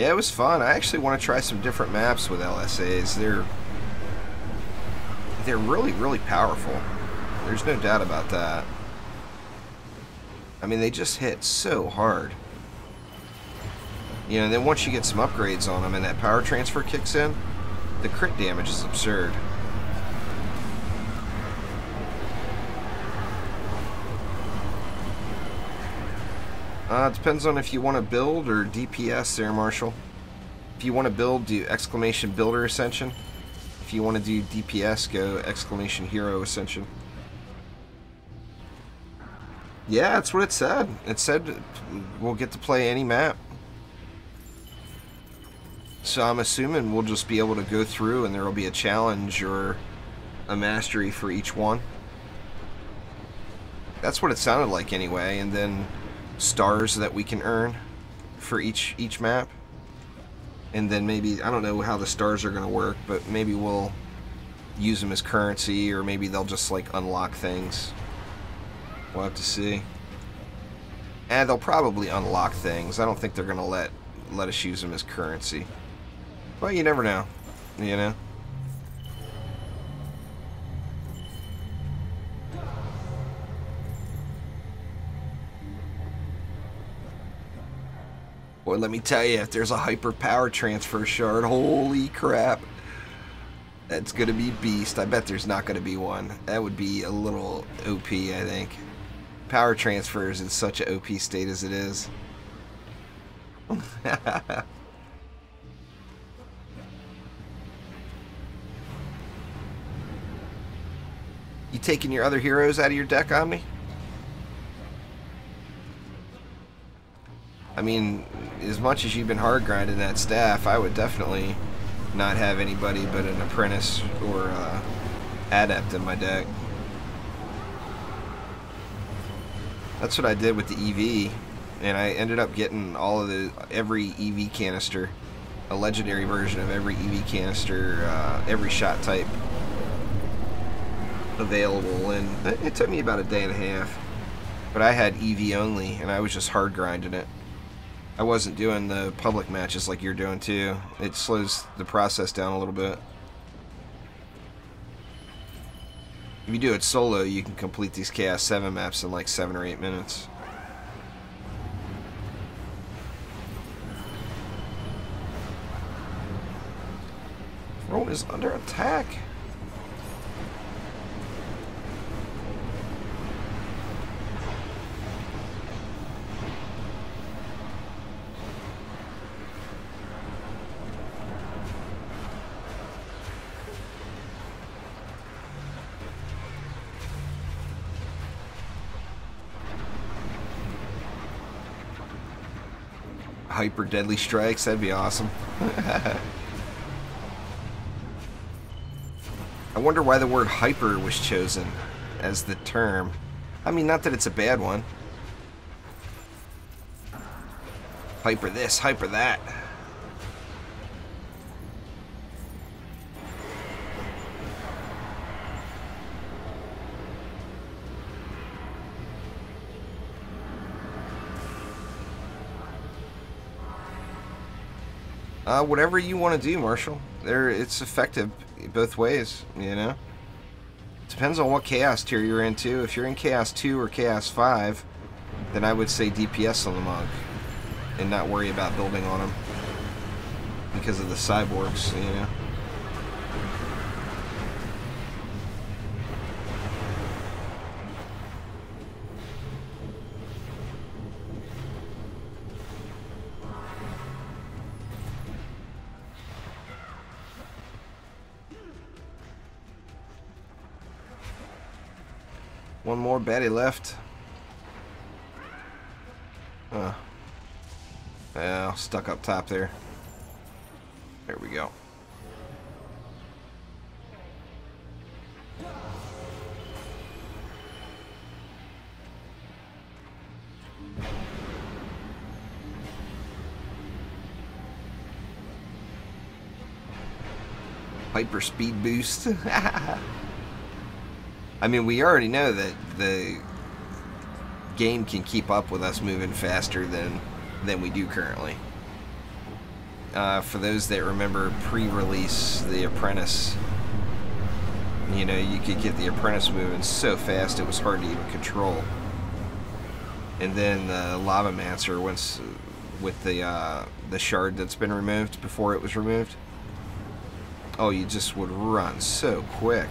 Speaker 1: Yeah, it was fun. I actually want to try some different maps with LSAs. They're really, really powerful. There's no doubt about that. I mean, they just hit so hard. You know, and then once you get some upgrades on them and that power transfer kicks in, the crit damage is absurd. It depends on if you want to build or DPS there, Marshall. If you want to build, do exclamation builder ascension. If you want to do DPS, go exclamation hero ascension. Yeah, that's what it said. It said we'll get to play any map. So I'm assuming we'll just be able to go through and there will be a challenge or a mastery for each one. That's what it sounded like anyway, and then stars that we can earn for each map. And then maybe, I don't know how the stars are going to work, but maybe we'll use them as currency, or maybe they'll just like unlock things. We'll have to see. And they'll probably unlock things. I don't think they're going to let us use them as currency. Well, you never know, you know? Boy, let me tell you, if there's a hyper power transfer shard, holy crap. That's going to be beast. I bet there's not going to be one. That would be a little OP, I think. Power transfers in such an OP state as it is. You taking your other heroes out of your deck on me? I mean, as much as you've been hard grinding that staff, I would definitely not have anybody but an apprentice or adept in my deck. That's what I did with the EV, and I ended up getting every EV canister, a legendary version of every EV canister, every shot type available, and it took me about a day and a half. But I had EV only, and I was just hard grinding it. I wasn't doing the public matches like you're doing too. It slows the process down a little bit. If you do it solo, you can complete these Chaos 7 maps in like 7 or 8 minutes. Throne is under attack. Hyper deadly strikes, that'd be awesome. I wonder why the word hyper was chosen as the term. I mean, not that it's a bad one. Hyper this, hyper that. Whatever you want to do, Marshall. It's effective both ways, you know? Depends on what Chaos tier you're into. If you're in Chaos 2 or Chaos 5, then I would say DPS on the Monk and not worry about building on them because of the cyborgs, you know? One more baddie left. Yeah, stuck up top there. There we go. Hyper speed boost. I mean, we already know that the game can keep up with us moving faster than we do currently. For those that remember pre-release The Apprentice, you know, you could get The Apprentice moving so fast it was hard to even control. And then the Lavamancer, once with the shard that's been removed before it was removed, oh, you just would run so quick.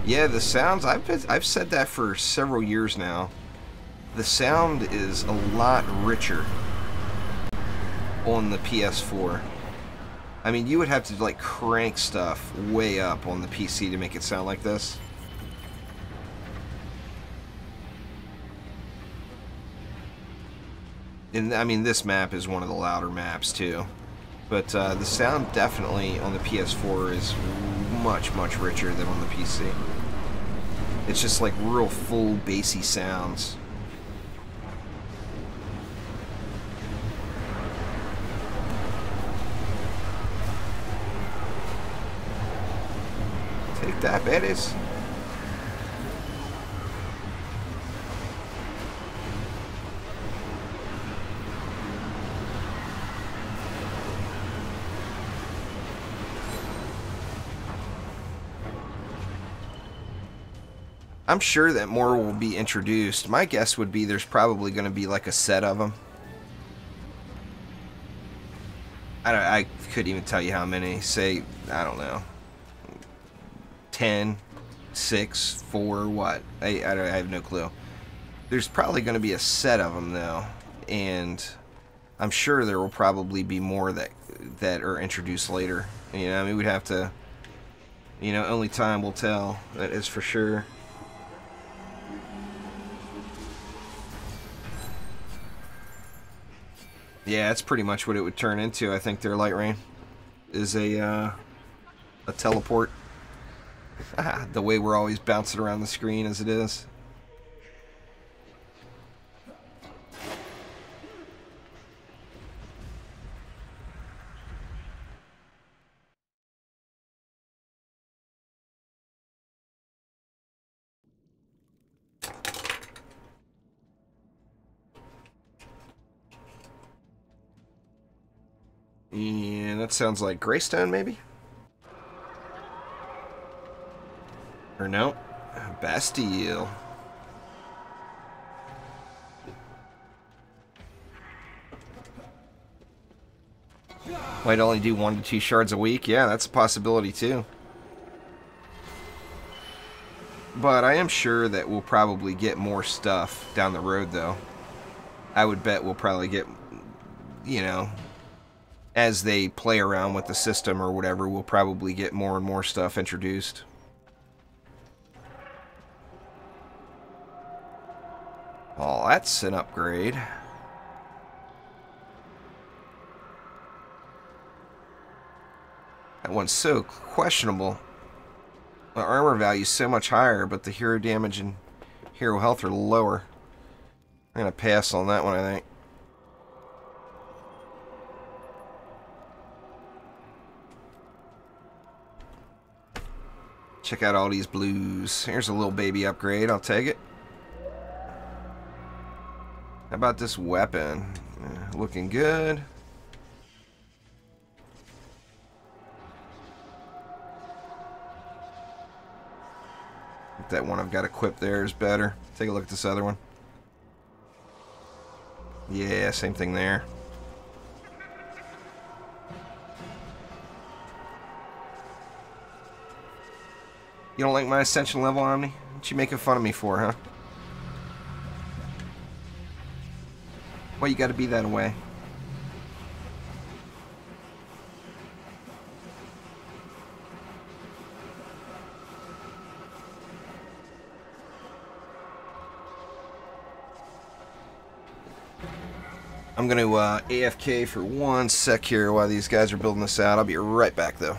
Speaker 1: Yeah, the sounds, I've said that for several years now. The sound is a lot richer on the PS4. I mean, you would have to like crank stuff way up on the PC to make it sound like this. And I mean, this map is one of the louder maps too. But the sound definitely on the PS4 is much, much richer than on the PC. It's just like real full, bassy sounds. Take that, baddies. I'm sure that more will be introduced. My guess would be there's probably going to be like a set of them. I couldn't even tell you how many. Say, I don't know, 10, 6, 4, what? I have no clue. There's probably going to be a set of them though, and I'm sure there will probably be more that are introduced later. You know, I mean, we'd have to, you know, only time will tell. That is for sure. Yeah, that's pretty much what it would turn into. I think their light rain is a teleport. The way we're always bouncing around the screen as it is. And that sounds like Greystone, maybe? Or no? Bastille. Might only do 1 to 2 shards a week. Yeah, that's a possibility too. But I am sure that we'll probably get more stuff down the road, though. I would bet we'll probably get, you know, as they play around with the system or whatever, we'll probably get more and more stuff introduced. Oh, that's an upgrade. That one's so questionable. The armor value is so much higher, but the hero damage and hero health are lower. I'm going to pass on that one, I think. Check out all these blues. Here's a little baby upgrade. I'll take it. How about this weapon? Looking good. That one I've got equipped there is better. Take a look at this other one. Yeah, same thing there. You don't like my ascension level, Omni? What you making fun of me for, huh? Why you gotta be that way? I'm going to AFK for 1 sec here while these guys are building this out. I'll be right back, though.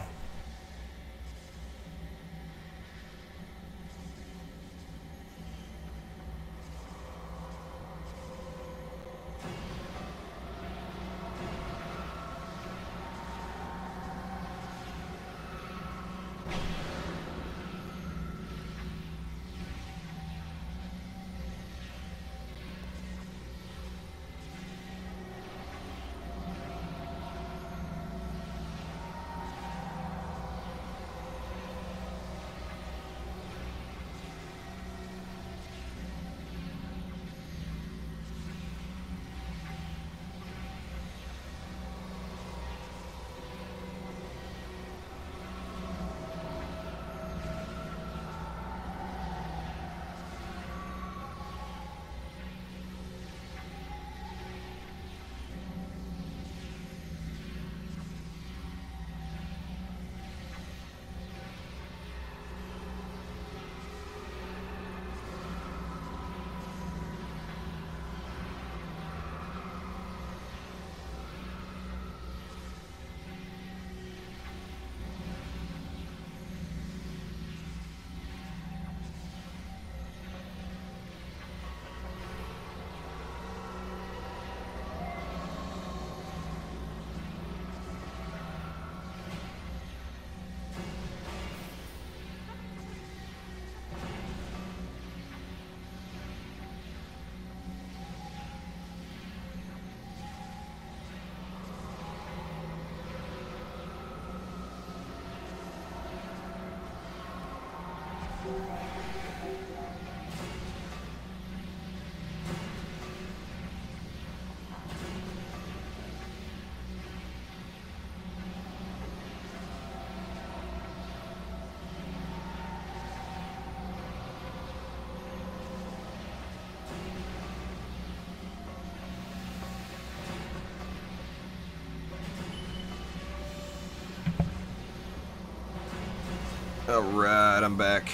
Speaker 1: Alright, I'm back.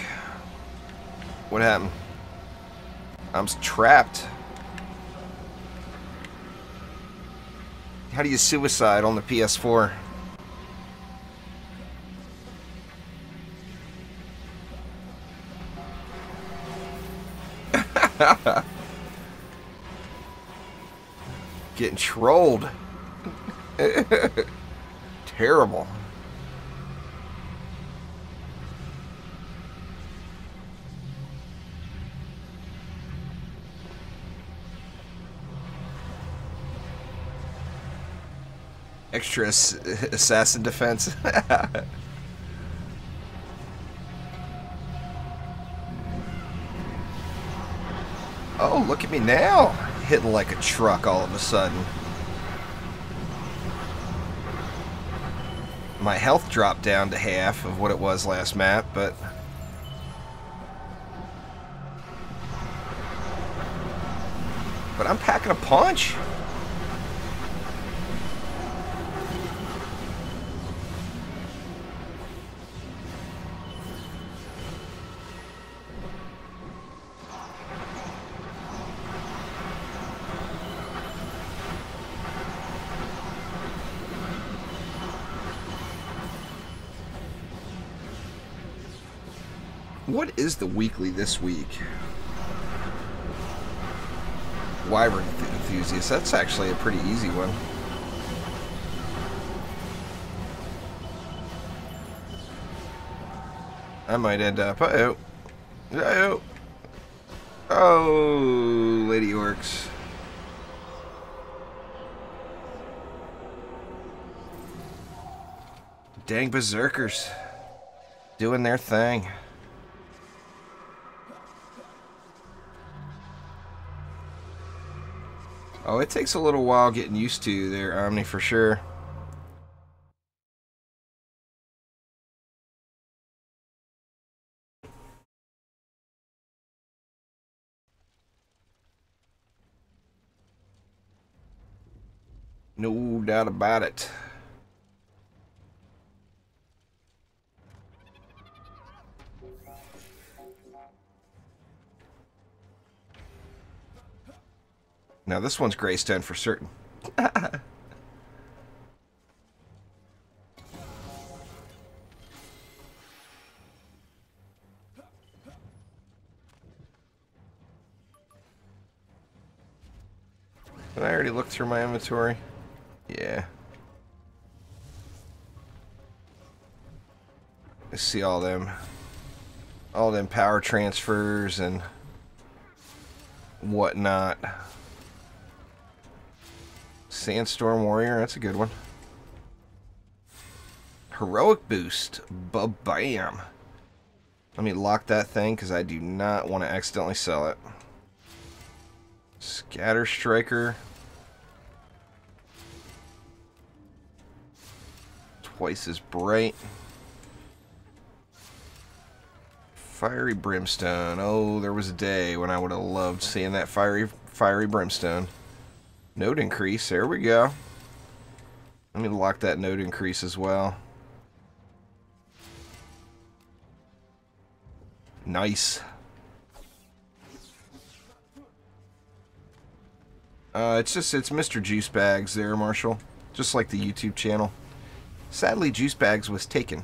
Speaker 1: What happened? I'm trapped. How do you suicide on the PS4? Getting trolled. Terrible. Extra assassin defense. Oh, look at me now. Hitting like a truck all of a sudden. My health dropped down to half of what it was last map, but... I'm packing a punch. What is the weekly this week? Wyvern Enthusiast. That's actually a pretty easy one. I might end up... Uh-oh. Uh-oh. Oh, Lady Orcs. Dang berserkers. Doing their thing. Oh, it takes a little while getting used to their Omni for sure. No doubt about it. Now this one's Greystone for certain. Did I already look through my inventory? Yeah. I see all them power transfers and whatnot. Sandstorm Warrior, that's a good one. Heroic Boost, ba-bam. Let me lock that thing because I do not want to accidentally sell it. Scatter Striker. Twice as bright. Fiery Brimstone. Oh, there was a day when I would have loved seeing that fiery Brimstone. Node increase. There we go. Let me lock that node increase as well. Nice. It's Mr. Juice Bags there, Marshall. Just like the YouTube channel. Sadly, Juice Bags was taken.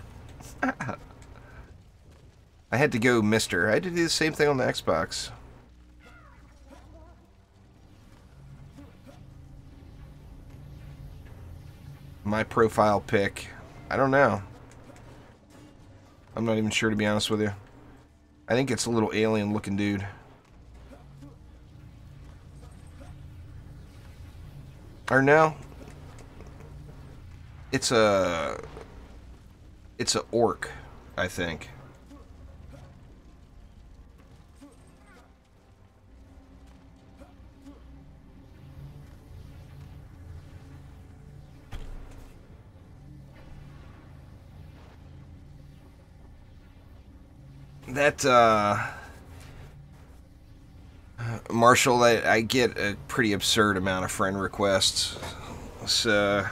Speaker 1: I had to go Mr. I had to do the same thing on the Xbox. My profile pic. I don't know. I'm not even sure, to be honest with you. I think it's a little alien looking dude. Or no. It's a orc, I think. That Marshall, I get a pretty absurd amount of friend requests, so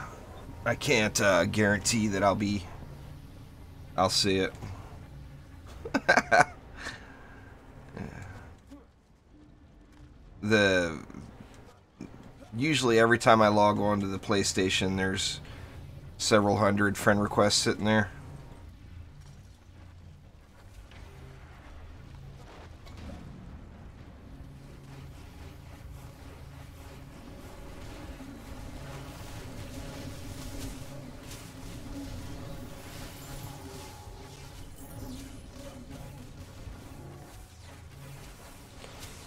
Speaker 1: I can't guarantee that I'll see it. Usually every time I log on to the PlayStation, there's several hundred friend requests sitting there.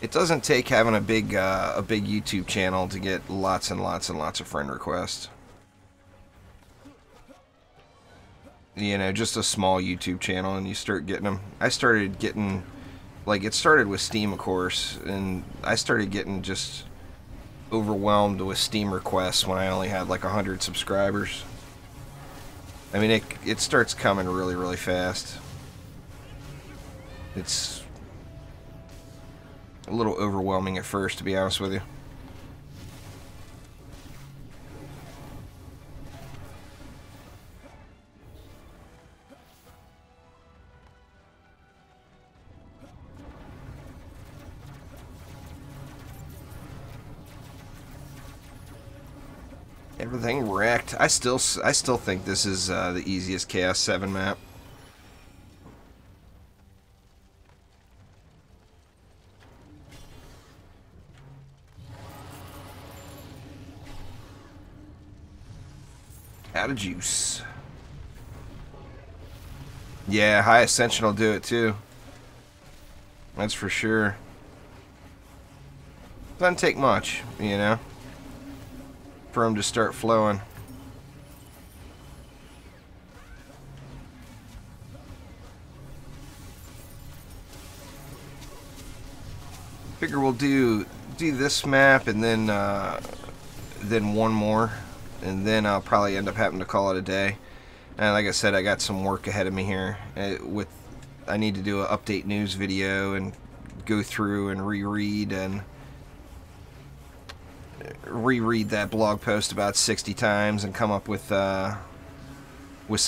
Speaker 1: It doesn't take having a big YouTube channel to get lots and lots and lots of friend requests. You know, just a small YouTube channel and you start getting them. I started getting, like, it started with Steam, of course, and I started getting just overwhelmed with Steam requests when I only had like 100 subscribers. I mean, it starts coming really, really fast. It's a little overwhelming at first, to be honest with you. Everything wrecked. I still think this is the easiest Chaos 7 map. Out of juice. Yeah, High Ascension will do it too. That's for sure. Doesn't take much, you know, for them to start flowing. Figure we'll do this map and then one more. And then I'll probably end up having to call it a day. And like I said, I got some work ahead of me here. I need to do an update news video and go through and reread that blog post about 60 times and come up with some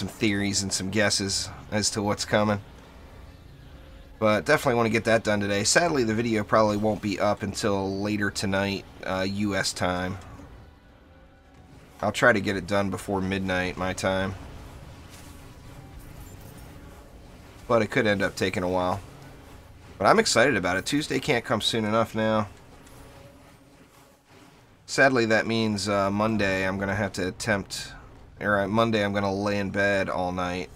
Speaker 1: theories and some guesses as to what's coming. But definitely want to get that done today. Sadly, the video probably won't be up until later tonight, U.S. time. I'll try to get it done before midnight my time. But it could end up taking a while. But I'm excited about it. Tuesday can't come soon enough now. Sadly, that means Monday I'm going to have to attempt... Or Monday I'm going to lay in bed all night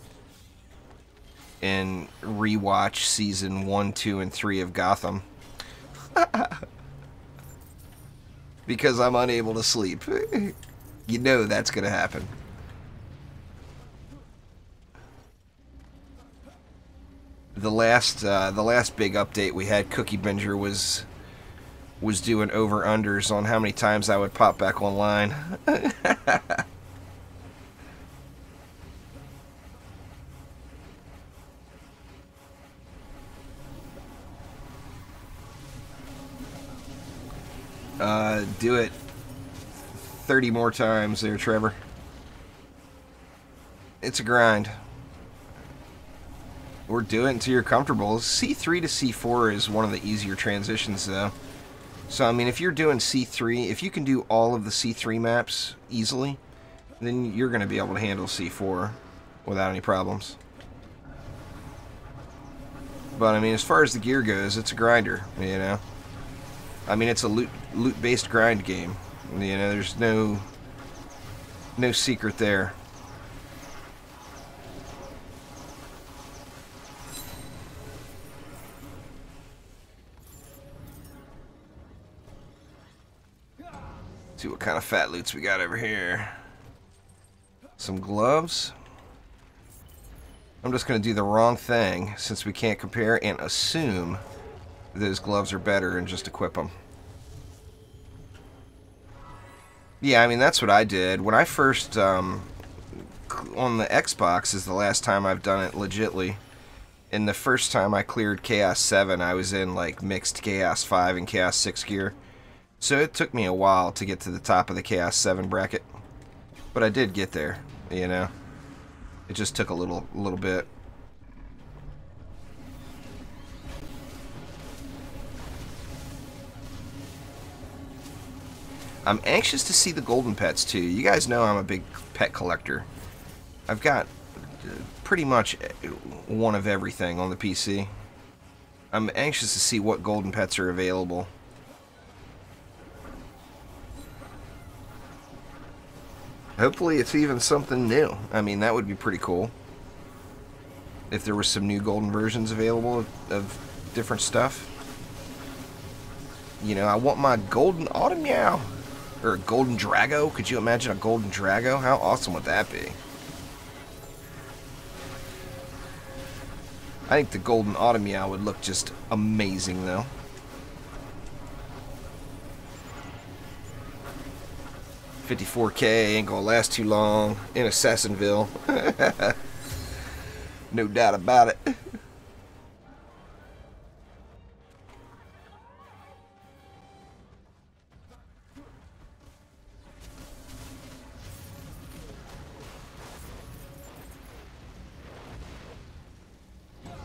Speaker 1: and rewatch season 1, 2, and 3 of Gotham. Because I'm unable to sleep. You know that's going to happen. The last big update we had, Cookie Binger was doing over-unders on how many times I would pop back online. Do it 30 more times there, Trevor. It's a grind. Or do it until you're comfortable. C3 to C4 is one of the easier transitions, though. So, I mean, if you're doing C3, if you can do all of the C3 maps easily, then you're going to be able to handle C4 without any problems. But, I mean, as far as the gear goes, it's a grinder, you know. I mean, it's a loot-based grind game. You know, there's no secret there. See what kind of fat loots we got over here. Some gloves. I'm just going to do the wrong thing since we can't compare and assume those gloves are better and just equip them. Yeah, I mean, that's what I did. When I first, on the Xbox is the last time I've done it legitly. And the first time I cleared Chaos 7, I was in, like, mixed Chaos 5 and Chaos 6 gear. So it took me a while to get to the top of the Chaos 7 bracket. But I did get there, you know. It just took a little bit. I'm anxious to see the golden pets, too. You guys know I'm a big pet collector. I've got pretty much one of everything on the PC. I'm anxious to see what golden pets are available. Hopefully it's even something new. I mean, that would be pretty cool. If there was some new golden versions available of different stuff. You know, I want my golden Automeow. Or a golden Drago. Could you imagine a golden Drago? How awesome would that be? I think the golden Automeow would look just amazing, though. $54K ain't gonna last too long in Assassinville. No doubt about it.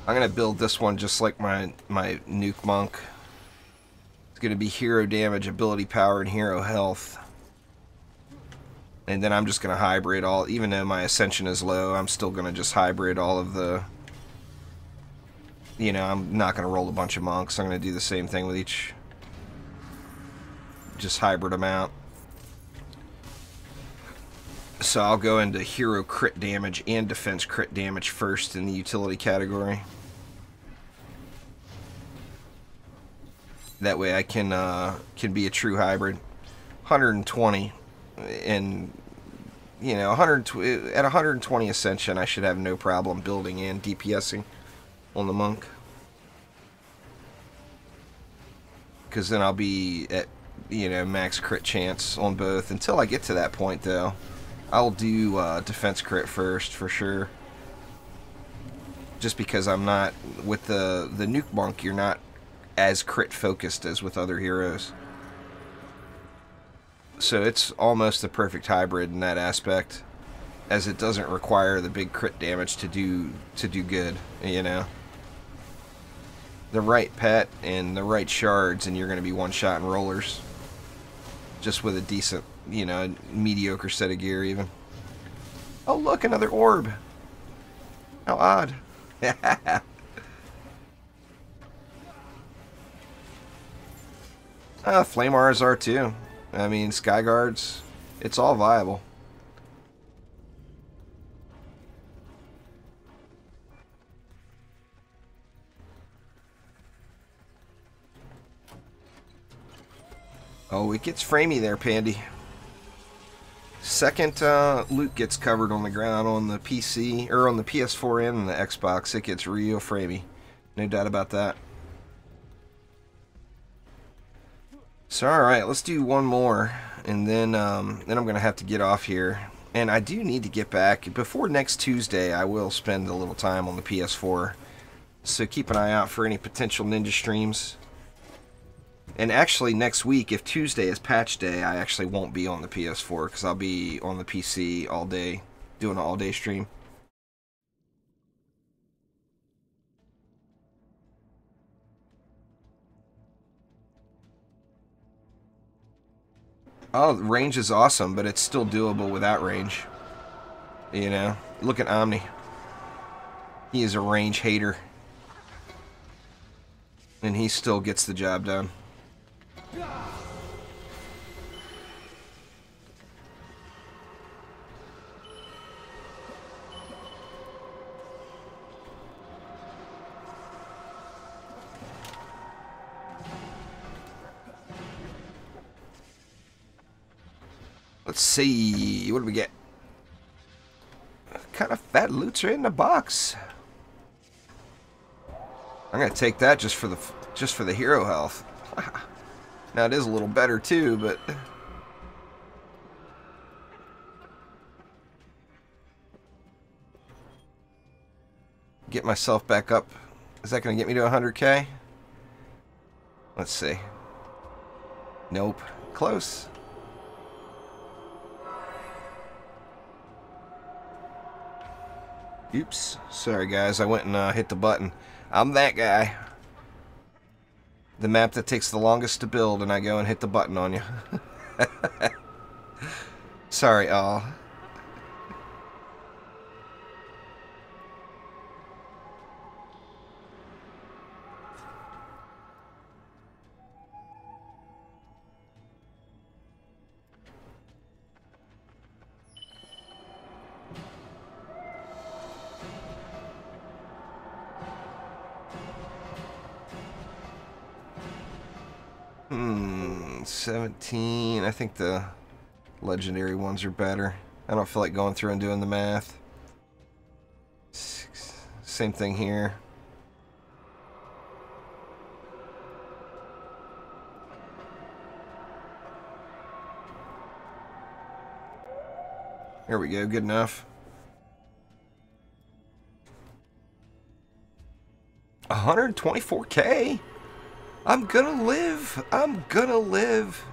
Speaker 1: I'm gonna build this one just like my nuke monk. It's gonna be hero damage, ability power, and hero health. And then I'm just gonna hybrid all, even though my ascension is low, I'm still gonna just hybrid all of the, you know, I'm not gonna roll a bunch of monks. I'm gonna do the same thing with each, just hybrid them out. So I'll go into hero crit damage and defense crit damage first in the utility category. That way I can be a true hybrid. 120 and, you know, at 120 ascension I should have no problem building and DPSing on the monk. Because then I'll be at, you know, max crit chance on both. Until I get to that point, though, I'll do defense crit first for sure. Just because I'm not, with the nuke monk, you're not as crit focused as with other heroes. So it's almost the perfect hybrid in that aspect, as it doesn't require the big crit damage to do good, you know. The right pet and the right shards and you're going to be one-shot and rollers. just with a decent, you know, mediocre set of gear even. Oh look, another orb. How odd. Flame R's are too. I mean, Sky Guards, it's all viable. Oh, it gets framey there, Pandy. Second loot gets covered on the ground on the PC, or on the PS4 and the Xbox. It gets real framey. No doubt about that. So, alright, let's do one more. And then I'm going to have to get off here. And I do need to get back. Before next Tuesday, I will spend a little time on the PS4. So keep an eye out for any potential Ninja streams. And actually, next week, if Tuesday is patch day, I actually won't be on the PS4 because I'll be on the PC all day, doing an all-day stream. Oh, range is awesome, but it's still doable without range. You know, look at Omni. He is a range hater. And he still gets the job done. Let's see, what do we get? What kind of fat loots are in the box? I'm gonna take that just for the hero health. Now it is a little better too, but get myself back up. Is that gonna get me to 100K? Let's see. Nope. Close. Oops. Sorry guys, I went and hit the button. I'm that guy. The map that takes the longest to build, and I go and hit the button on you. Sorry, all. Hmm, 17. I think the legendary ones are better. I don't feel like going through and doing the math. 6. Same thing here. There we go, good enough. 124K? I'm gonna live. I'm gonna live.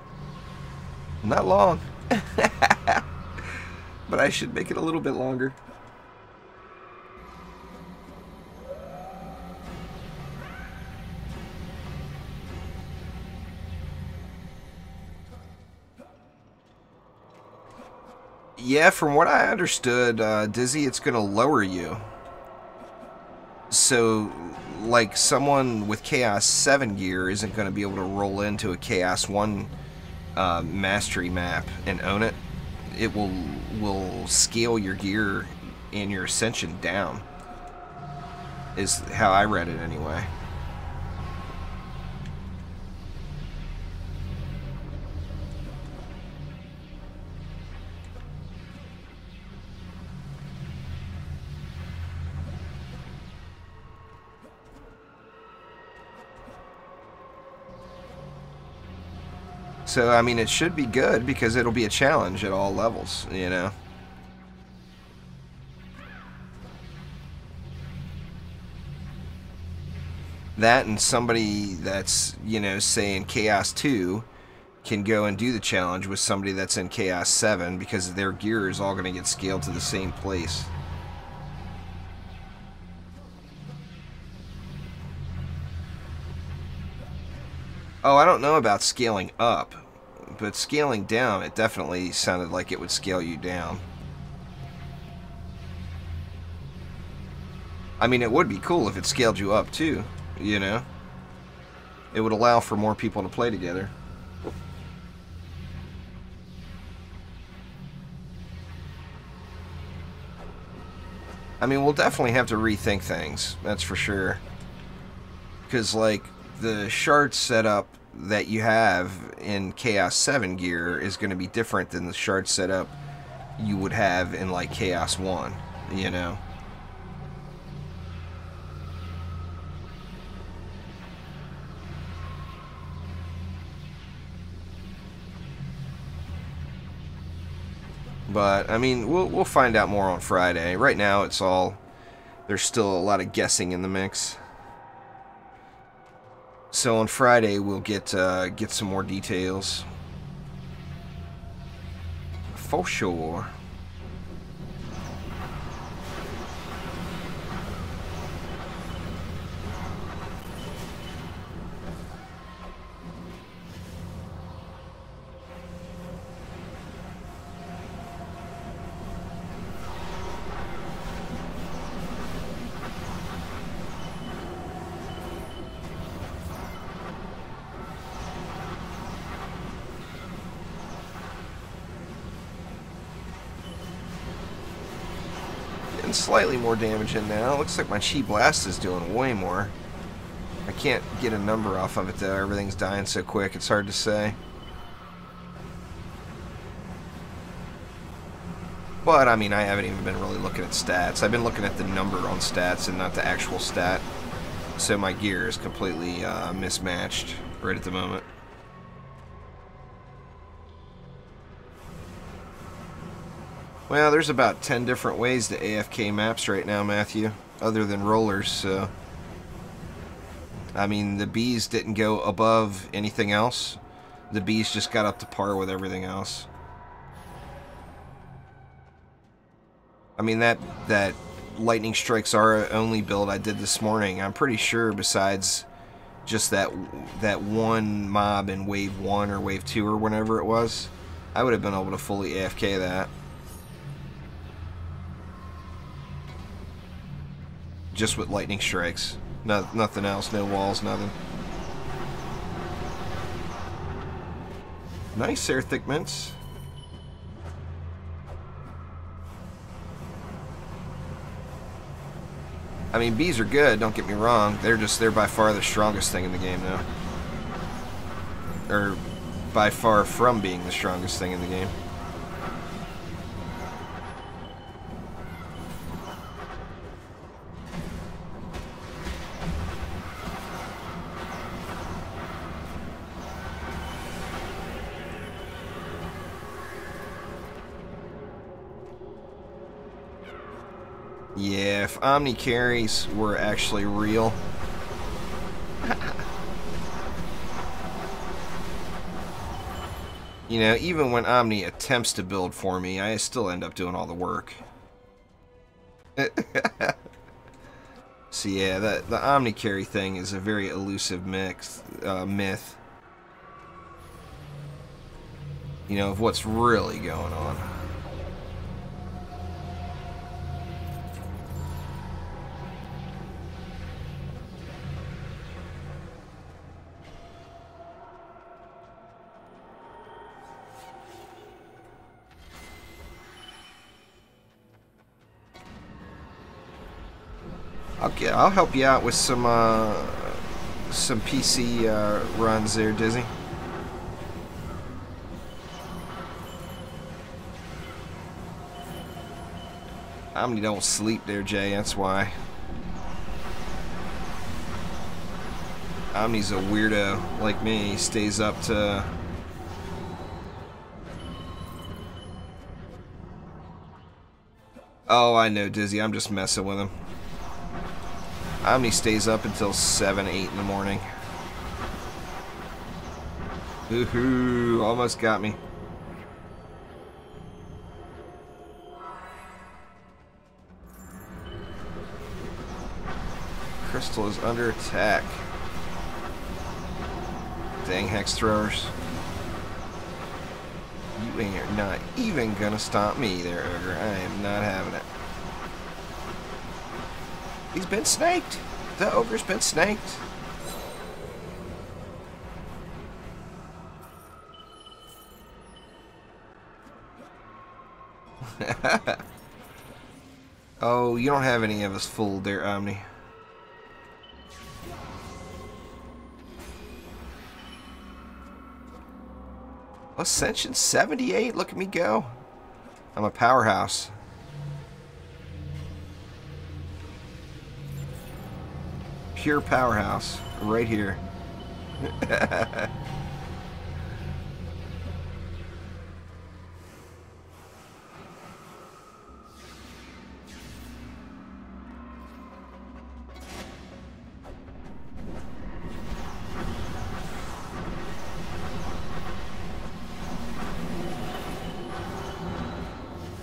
Speaker 1: Not long. But I should make it a little bit longer. Yeah, from what I understood, Dizzy, it's gonna lower you. So, like, someone with Chaos 7 gear isn't going to be able to roll into a Chaos 1 mastery map and own it. It will scale your gear and your ascension down, is how I read it anyway. So, I mean, it should be good because it'll be a challenge at all levels, you know. That and somebody that's, you know, say in Chaos 2 can go and do the challenge with somebody that's in Chaos 7 because their gear is all going to get scaled to the same place. Oh, I don't know about scaling up, but scaling down, it definitely sounded like it would scale you down. I mean, it would be cool if it scaled you up too, you know? It would allow for more people to play together. I mean, we'll definitely have to rethink things, that's for sure. Because, like, the shard setup that you have in Chaos 7 gear is going to be different than the shard setup you would have in, like, Chaos 1, you know? But, I mean, we'll find out more on Friday. Right now, it's all... There's still a lot of guessing in the mix. So on Friday, we'll get some more details. For sure. Slightly more damage in now. Looks like my Chi Blast is doing way more. I can't get a number off of it though. Everything's dying so quick, it's hard to say. But, I mean, I haven't even been really looking at stats. I've been looking at the number on stats and not the actual stat. So my gear is completely mismatched right at the moment. Well, there's about 10 different ways to AFK maps right now, Matthew, other than rollers, so... I mean, the bees didn't go above anything else. The bees just got up to par with everything else. I mean, that Lightning Strikes are only build I did this morning, I'm pretty sure besides just that one mob in Wave 1 or Wave 2 or whenever it was, I would have been able to fully AFK that. Just with lightning strikes. Nothing else, no walls, nothing. Nice air thick mints. I mean, bees are good, don't get me wrong. They're by far the strongest thing in the game now. Or by far from being the strongest thing in the game. Yeah, if Omni carries were actually real. You know, even when Omni attempts to build for me, I still end up doing all the work. So yeah, the Omni carry thing is a very elusive myth. You know, of what's really going on. I'll help you out with some PC runs there, Dizzy. Omni don't sleep there, Jay, that's why. Omni's a weirdo like me, he stays up to... Oh, I know, Dizzy, I'm just messing with him. Omni stays up until 7, 8 in the morning. Woohoo! Almost got me. Crystal is under attack. Dang hex throwers. You ain't not even gonna stop me there, Ogre. I am not having it. He's been snaked. The Ogre's been snaked. Oh, you don't have any of us fooled there, Omni. Ascension 78, look at me go. I'm a powerhouse. Pure powerhouse, right here.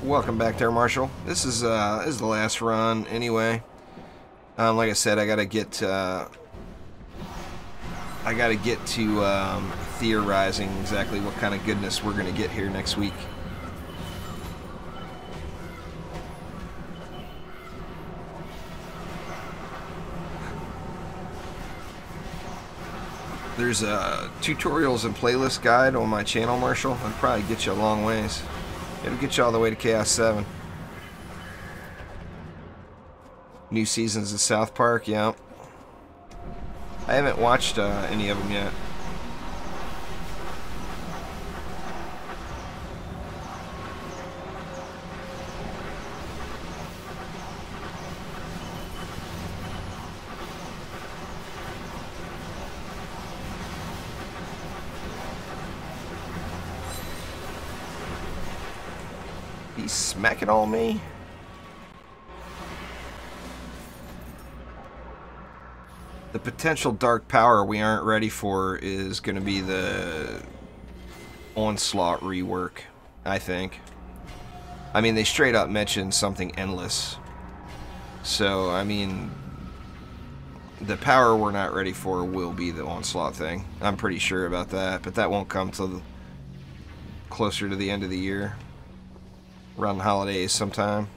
Speaker 1: Welcome back there, Marshall. This is the last run anyway. Like I said, I gotta get to theorizing exactly what kind of goodness we're gonna get here next week. There's a tutorials and playlist guide on my channel, Marshall. It'll probably get you a long ways. It'll get you all the way to Chaos 7. New seasons of South Park, yeah. I haven't watched any of them yet. He's smacking on me. The potential dark power we aren't ready for is going to be the Onslaught rework, I think. I mean, they straight up mentioned something endless. So, I mean, the power we're not ready for will be the Onslaught thing. I'm pretty sure about that, but that won't come till closer to the end of the year. Around the holidays sometime.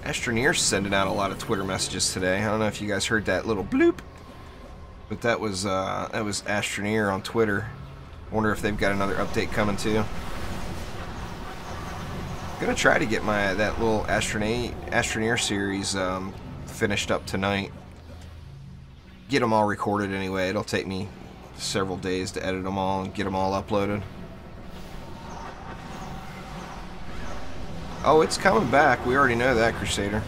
Speaker 1: Astroneer's sending out a lot of Twitter messages today. I don't know if you guys heard that little bloop, but that was Astroneer on Twitter. I wonder if they've got another update coming too. I'm gonna try to get that little Astroneer series finished up tonight. Get them all recorded anyway. It'll take me several days to edit them all and get them all uploaded. Oh, it's coming back. We already know that, Crusader.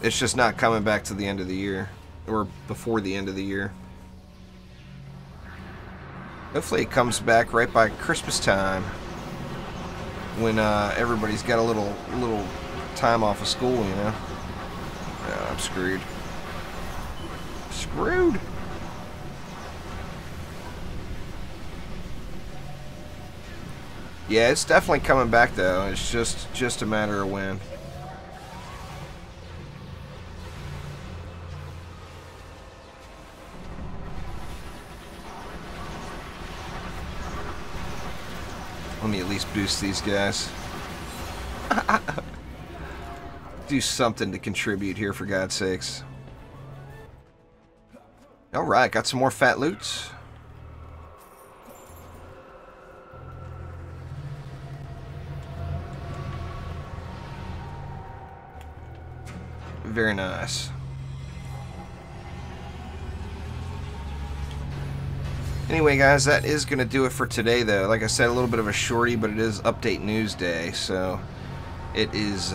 Speaker 1: It's just not coming back to the end of the year, or before the end of the year. Hopefully it comes back right by Christmas time, when everybody's got a little time off of school, you know. Oh, I'm screwed. Screwed. Yeah, it's definitely coming back though. It's just a matter of when. Let me at least boost these guys. Do something to contribute here, for God's sakes. Alright, got some more fat loots. Very nice. Anyway, guys, that is going to do it for today, though. Like I said, a little bit of a shorty, but it is Update News Day, so it is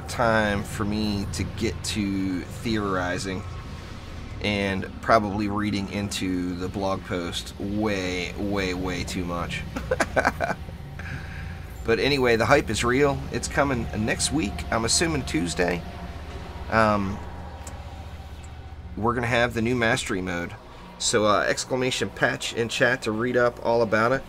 Speaker 1: time for me to get to theorizing and probably reading into the blog post way, way, way too much. But anyway, the hype is real. It's coming next week. I'm assuming Tuesday. We're going to have the new mastery mode. So exclamation patch in chat to read up all about it.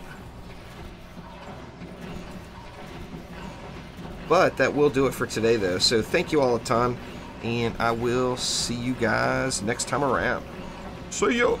Speaker 1: But that will do it for today, though. So thank you all a ton, and I will see you guys next time around. See ya!